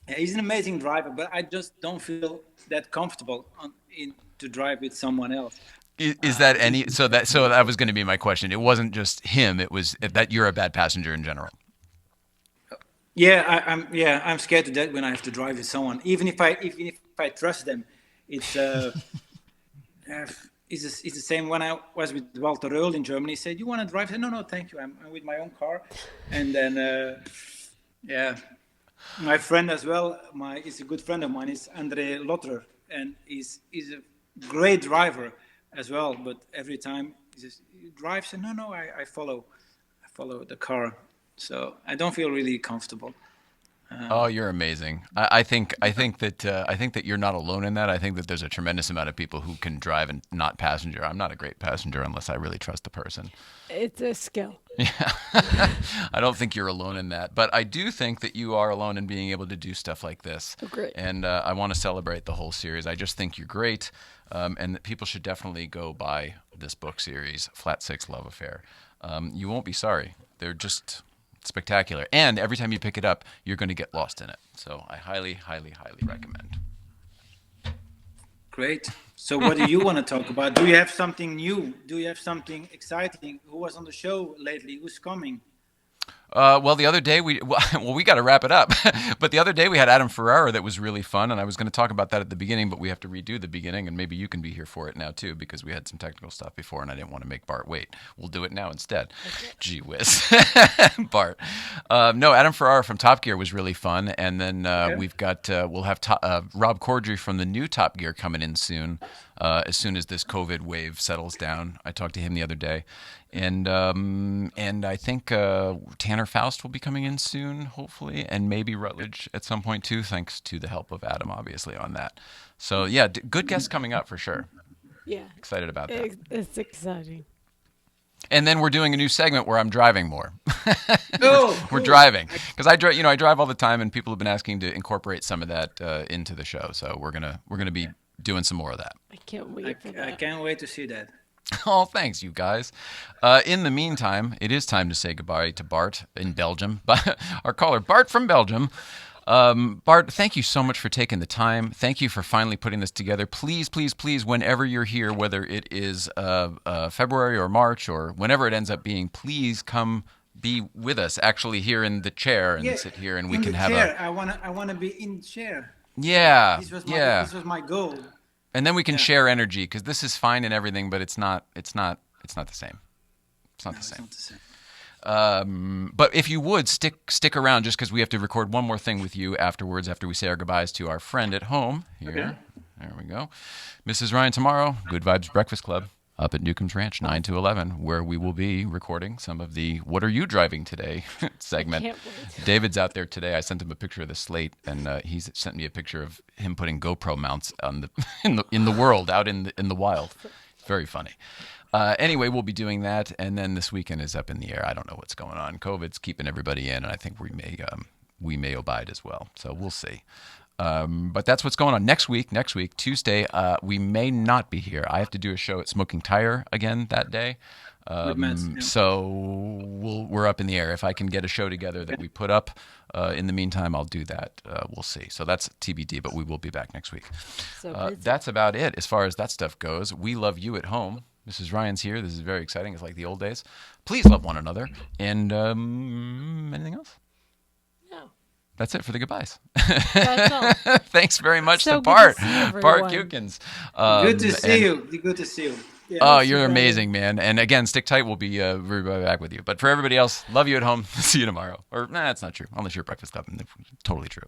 he's an amazing driver, but I just don't feel that comfortable to drive with someone else. Is that any? So that was going to be my question. It wasn't just him. It was that you're a bad passenger in general. Yeah, I'm scared to death when I have to drive with someone. Even if I trust them, it's the same. When I was with Walter Röhl in Germany, he said, "You want to drive?" I said, No, thank you. I'm with my own car. And then, my friend as well. He's a good friend of mine. Is Andre Lotterer, and he's a great driver as well. But every time he drives, and no, I follow the car. So I don't feel really comfortable. Oh, you're amazing. I think that you're not alone in that. I think that there's a tremendous amount of people who can drive and not passenger. I'm not a great passenger unless I really trust the person. It's a skill. Yeah. I don't think you're alone in that. But I do think that you are alone in being able to do stuff like this. Oh, great. And I want to celebrate the whole series. I just think you're great. And that people should definitely go buy this book series, Flat Six Love Affair. You won't be sorry. They're just spectacular. And every time you pick it up, you're going to get lost in it. So I highly, highly, highly recommend. Great. So what do you want to talk about? Do you have something new? Do you have something exciting? Who was on the show lately? Who's coming? Well, the other day we got to wrap it up. But the other day we had Adam Ferrara that was really fun, and I was going to talk about that at the beginning, but we have to redo the beginning, and maybe you can be here for it now too because we had some technical stuff before, and I didn't want to make Bart wait. We'll do it now instead. Okay. Gee whiz, Bart. No, Adam Ferrara from Top Gear was really fun, and then we've got we'll have Rob Corddry from the new Top Gear coming in soon. As soon as this COVID wave settles down, I talked to him the other day. And I think Tanner Faust will be coming in soon, hopefully, and maybe Rutledge at some point too, thanks to the help of Adam, obviously, on that. So yeah, good guests coming up for sure. Yeah, excited about that. It's exciting. And then we're doing a new segment where I'm driving more. We're cool. driving because I drive all the time, and people have been asking to incorporate some of that into the show. So we're gonna be doing some more of that. I can't wait for that. I can't wait to see that. Oh, thanks, you guys. In the meantime, it is time to say goodbye to Bart in Belgium. Our caller, Bart from Belgium. Bart, thank you so much for taking the time. Thank you for finally putting this together. Please, please, please, whenever you're here, whether it is February or March or whenever it ends up being, please come be with us, actually here in the chair and sit here and we can have chair. I wanna be in the chair. Yeah, This was my goal. And then we can share energy because this is fine and everything, but it's not the same. It's not the same. It's not the same. But if you would stick around, just because we have to record one more thing with you afterwards, after we say our goodbyes to our friend at home. Here, okay. There we go. Mrs. Ryan tomorrow, Good Vibes Breakfast Club up at Newcomb's Ranch, 9 to 11, where we will be recording some of the "What Are You Driving Today" segment. Can't wait. David's out there today. I sent him a picture of the slate, and he's sent me a picture of him putting GoPro mounts on in the world, out in the wild. It's very funny. Anyway, we'll be doing that, and then this weekend is up in the air. I don't know what's going on. COVID's keeping everybody in, and I think we may abide as well. So we'll see. But that's what's going on next week, Tuesday. We may not be here. I have to do a show at Smoking Tire again that day. So we're up in the air. If I can get a show together that we put up in the meantime, I'll do that. We'll see. So that's TBD, but we will be back next week. That's about it as far as that stuff goes. We love you at home. Mrs. Ryan's here. This is very exciting. It's like the old days. Please love one another. And anything else? No. That's it for the goodbyes. That's all. Thanks very much So to Bart. to Bart Kuykens. Good to see you. Good to see you. Yeah, oh, you're amazing, man. And again, stick tight. We'll be right back with you. But for everybody else, love you at home. See you tomorrow. Or, that's not true. Unless you're at Breakfast Club. Totally true.